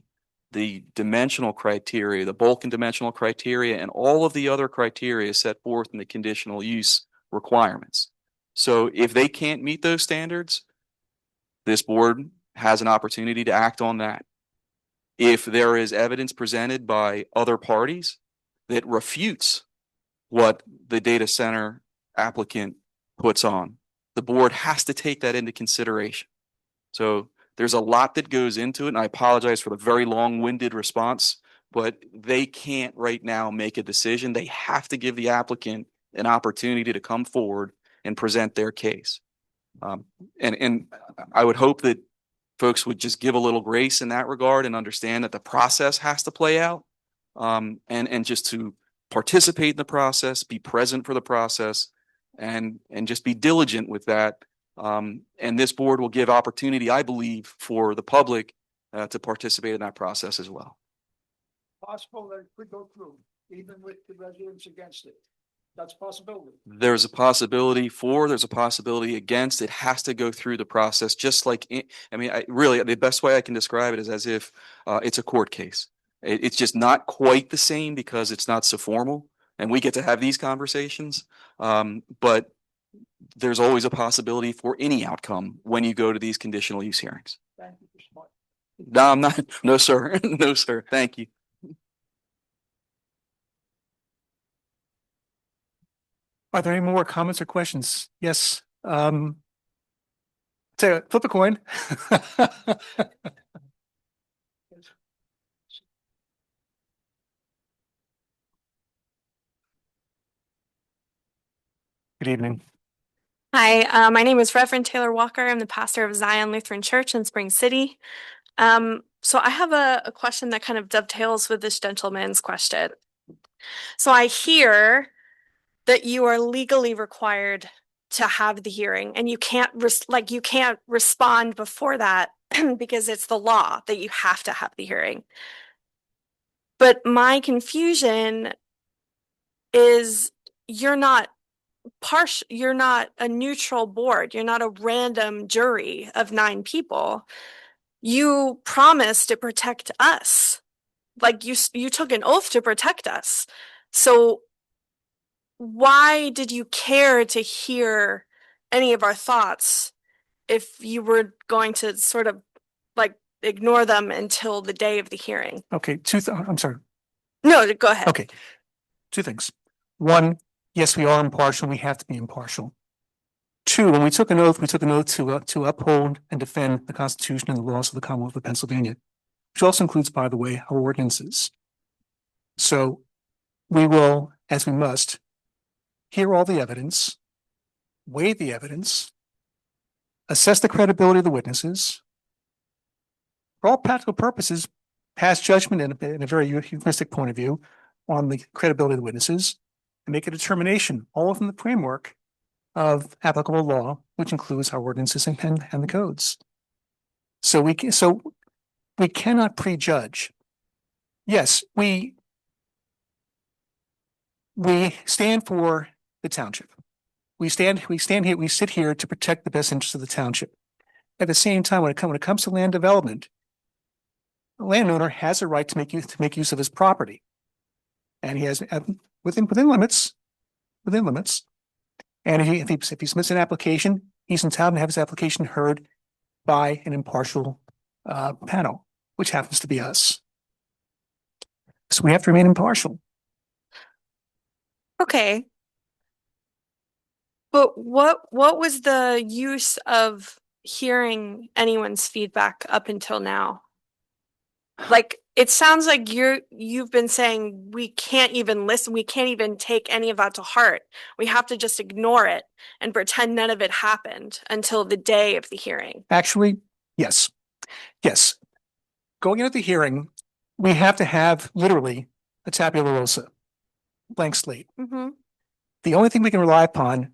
the dimensional criteria, the bulk and dimensional criteria, and all of the other criteria set forth in the conditional use requirements. So if they can't meet those standards, this board has an opportunity to act on that. If there is evidence presented by other parties that refutes what the data center applicant puts on, the board has to take that into consideration. So there's a lot that goes into it, and I apologize for the very long-winded response, but they can't right now make a decision. They have to give the applicant an opportunity to come forward and present their case. And I would hope that folks would just give a little grace in that regard and understand that the process has to play out, and just to participate in the process, be present for the process, and just be diligent with that. And this board will give opportunity, I believe, for the public to participate in that process as well. Possible that it could go through, even with the residents against it. That's a possibility. There's a possibility for, there's a possibility against. It has to go through the process, just like, really, the best way I can describe it is as if it's a court case. It's just not quite the same because it's not so formal, and we get to have these conversations. But there's always a possibility for any outcome when you go to these conditional use hearings. Thank you for smart. No, I'm not. No, sir. No, sir. Thank you. Are there any more comments or questions? Yes. Flip a coin. Good evening. Hi, my name is Reverend Taylor Walker. I'm the pastor of Zion Lutheran Church in Spring City. So I have a question that kind of dovetails with this gentleman's question. So I hear that you are legally required to have the hearing, and you can't you can't respond before that because it's the law that you have to have the hearing. But my confusion is you're not you're not a neutral board. You're not a random jury of 9 people. You promised to protect us. Like you took an oath to protect us. So why did you care to hear any of our thoughts if you were going to sort of like ignore them until the day of the hearing? Okay, I'm sorry. No, go ahead. Okay, 2 things. One, yes, we are impartial. We have to be impartial. Two, when we took an oath to uphold and defend the Constitution and the laws of the Commonwealth of Pennsylvania, which also includes, by the way, our ordinances. So we will, as we must, hear all the evidence, weigh the evidence, assess the credibility of the witnesses. For all practical purposes, pass judgment in a very euphemistic point of view on the credibility of the witnesses, and make a determination, all within the framework of applicable law, which includes our ordinances and the codes. So we cannot prejudge. Yes, we stand for the township. We sit here to protect the best interests of the township. At the same time, when it comes to land development, the landowner has a right to make use of his property, and he has within limits. And if he submits an application, he's entitled to have his application heard by an impartial panel, which happens to be us. So we have to remain impartial. Okay. But what was the use of hearing anyone's feedback up until now? Like, it sounds like you've been saying we can't even listen, we can't even take any of that to heart. We have to just ignore it and pretend none of it happened until the day of the hearing. Actually, yes. Yes. Going into the hearing, we have to have literally a tabula rasa, blank slate. Mm-hmm. The only thing we can rely upon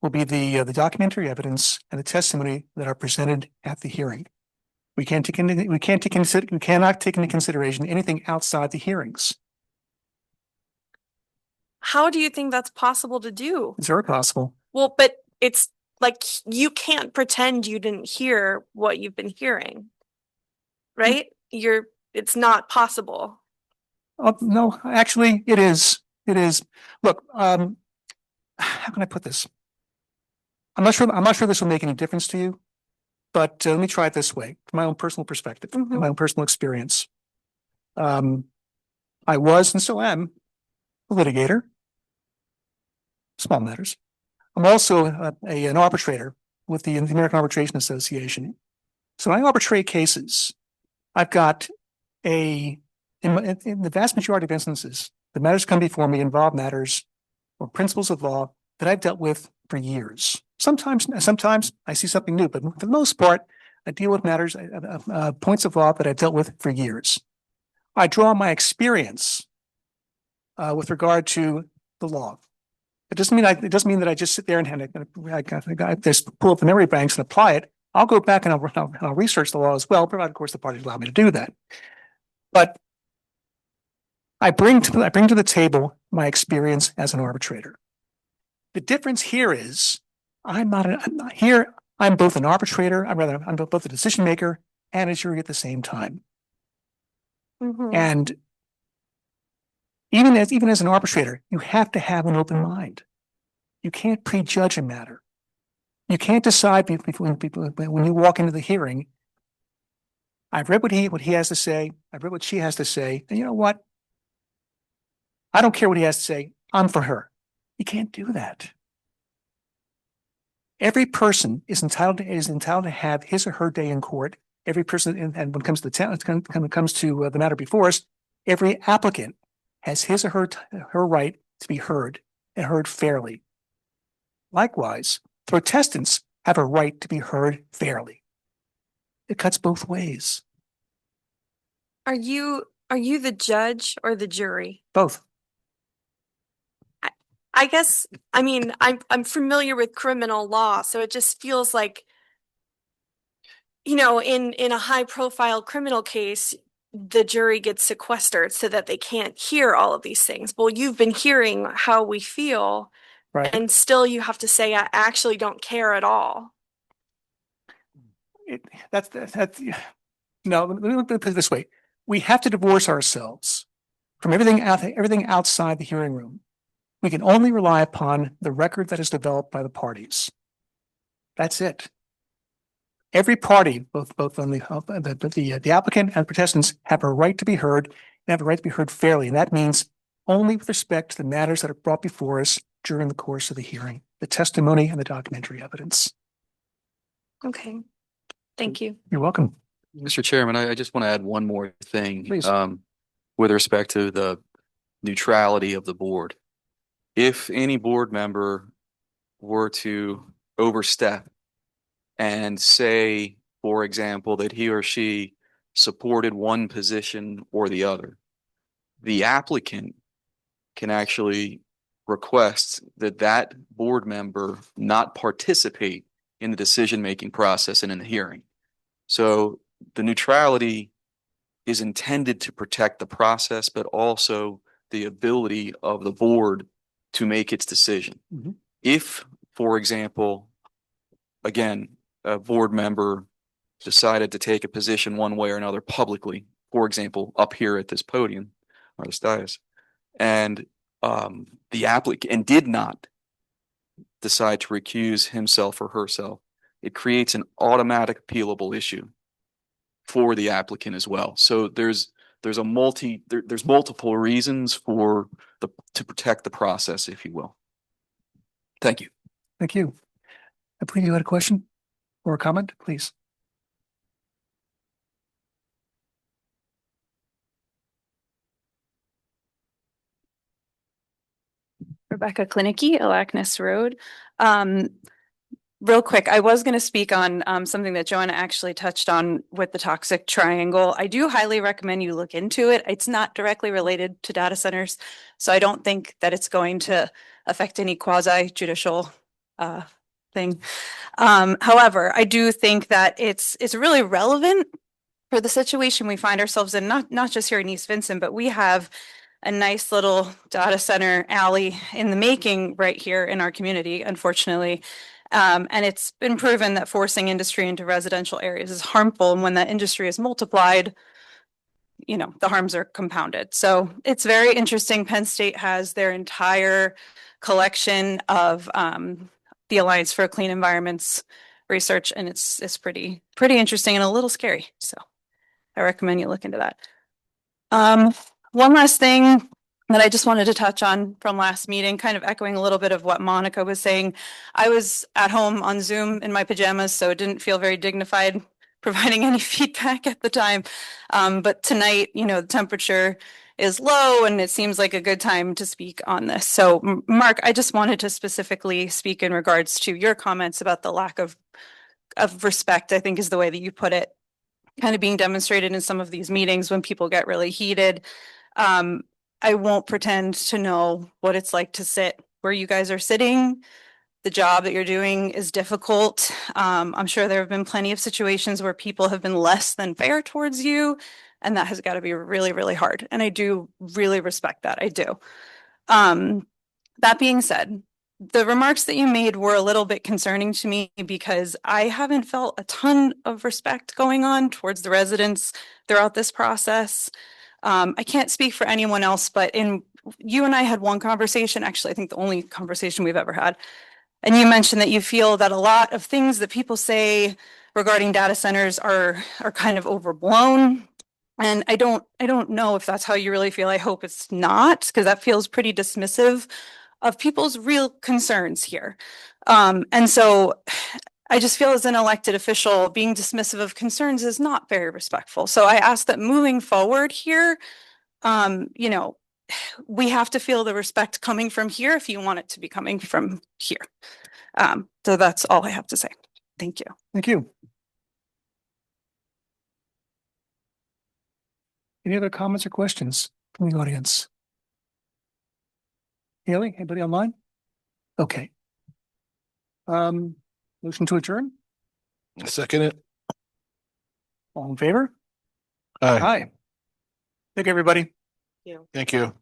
will be the documentary evidence and the testimony that are presented at the hearing. We cannot take into consideration anything outside the hearings. How do you think that's possible to do? It's very possible. Well, but it's like you can't pretend you didn't hear what you've been hearing, right? It's not possible. Oh, no, actually, it is. It is. Look, how can I put this? I'm not sure this will make any difference to you, but let me try it this way, from my own personal perspective, my own personal experience. I was and still am a litigator, small matters. I'm also an arbitrator with the American Arbitration Association. So when I arbitrate cases, I've got in the vast majority of instances, the matters come before me involve matters or principles of law that I've dealt with for years. Sometimes I see something new, but for the most part, I deal with matters, points of law that I've dealt with for years. I draw my experience with regard to the law. It doesn't mean that I just sit there and I just pull up the memory banks and apply it. I'll go back and I'll research the law as well, provided, of course, the parties allow me to do that. But I bring to the table my experience as an arbitrator. The difference here is I'm both an arbitrator, I'm both a decision maker and a jury at the same time. Mm-hmm. And even as an arbitrator, you have to have an open mind. You can't prejudge a matter. You can't decide when you walk into the hearing, I've read what he has to say, I've read what she has to say, and you know what? I don't care what he has to say, I'm for her. You can't do that. Every person is entitled to have his or her day in court. Every person, and when it comes to the matter before us, every applicant has his or her right to be heard and heard fairly. Likewise, protestants have a right to be heard fairly. It cuts both ways. Are you the judge or the jury? Both. I guess, I mean, I'm familiar with criminal law, so it just feels like, in a high profile criminal case, the jury gets sequestered so that they can't hear all of these things. Well, you've been hearing how we feel, right? And still you have to say, I actually don't care at all. No, let me put it this way. We have to divorce ourselves from everything outside the hearing room. We can only rely upon the record that is developed by the parties. That's it. Every party, both on the applicant and protestants, have a right to be heard and have a right to be heard fairly, and that means only with respect to the matters that are brought before us during the course of the hearing. the testimony and the documentary evidence. Okay. Thank you. You're welcome. Mr. Chairman, I just want to add one more thing. Please. With respect to the neutrality of the board. If any board member were to overstep and say, for example, that he or she supported one position or the other, the applicant can actually request that that board member not participate in the decision-making process and in the hearing. So the neutrality is intended to protect the process, but also the ability of the board to make its decision. Mhm. If, for example, again, a board member decided to take a position one way or another publicly, for example, up here at this podium or this dais, and the applicant and did not decide to recuse himself or herself, it creates an automatic appealable issue for the applicant as well. So there's multiple reasons to protect the process, if you will. Thank you. Thank you. I believe you had a question or a comment, please. Rebecca Klinicki, Alackness Road. Real quick, I was going to speak on something that Joanna actually touched on with the toxic triangle. I do highly recommend you look into it. It's not directly related to data centers, so I don't think that it's going to affect any quasi judicial thing. However, I do think that it's really relevant for the situation we find ourselves in, not just here in East Vincent, but we have a nice little data center alley in the making right here in our community, unfortunately. And it's been proven that forcing industry into residential areas is harmful. And when that industry is multiplied, you know, the harms are compounded. So it's very interesting. Penn State has their entire collection of the Alliance for Clean Environments research, and it's pretty interesting and a little scary. So I recommend you look into that. One last thing that I just wanted to touch on from last meeting, kind of echoing a little bit of what Monica was saying. I was at home on Zoom in my pajamas, so it didn't feel very dignified providing any feedback at the time. But tonight, you know, the temperature is low and it seems like a good time to speak on this. So Mark, I just wanted to specifically speak in regards to your comments about the lack of respect, I think is the way that you put it, kind of being demonstrated in some of these meetings when people get really heated. I won't pretend to know what it's like to sit where you guys are sitting. The job that you're doing is difficult. I'm sure there have been plenty of situations where people have been less than fair towards you, and that has got to be really, really hard. And I do really respect that. I do. That being said, the remarks that you made were a little bit concerning to me because I haven't felt a ton of respect going on towards the residents throughout this process. I can't speak for anyone else, but you and I had one conversation, actually, I think the only conversation we've ever had. And you mentioned that you feel that a lot of things that people say regarding data centers are kind of overblown. And I don't know if that's how you really feel. I hope it's not, because that feels pretty dismissive of people's real concerns here. And so I just feel as an elected official, being dismissive of concerns is not very respectful. So I ask that moving forward here, you know, we have to feel the respect coming from here if you want it to be coming from here. So that's all I have to say. Thank you. Thank you. Any other comments or questions from the audience? Haley, anybody online? Okay. Motion to adjourn? Second it. All in favor? Aye. Aye. Thank you, everybody. Thank you.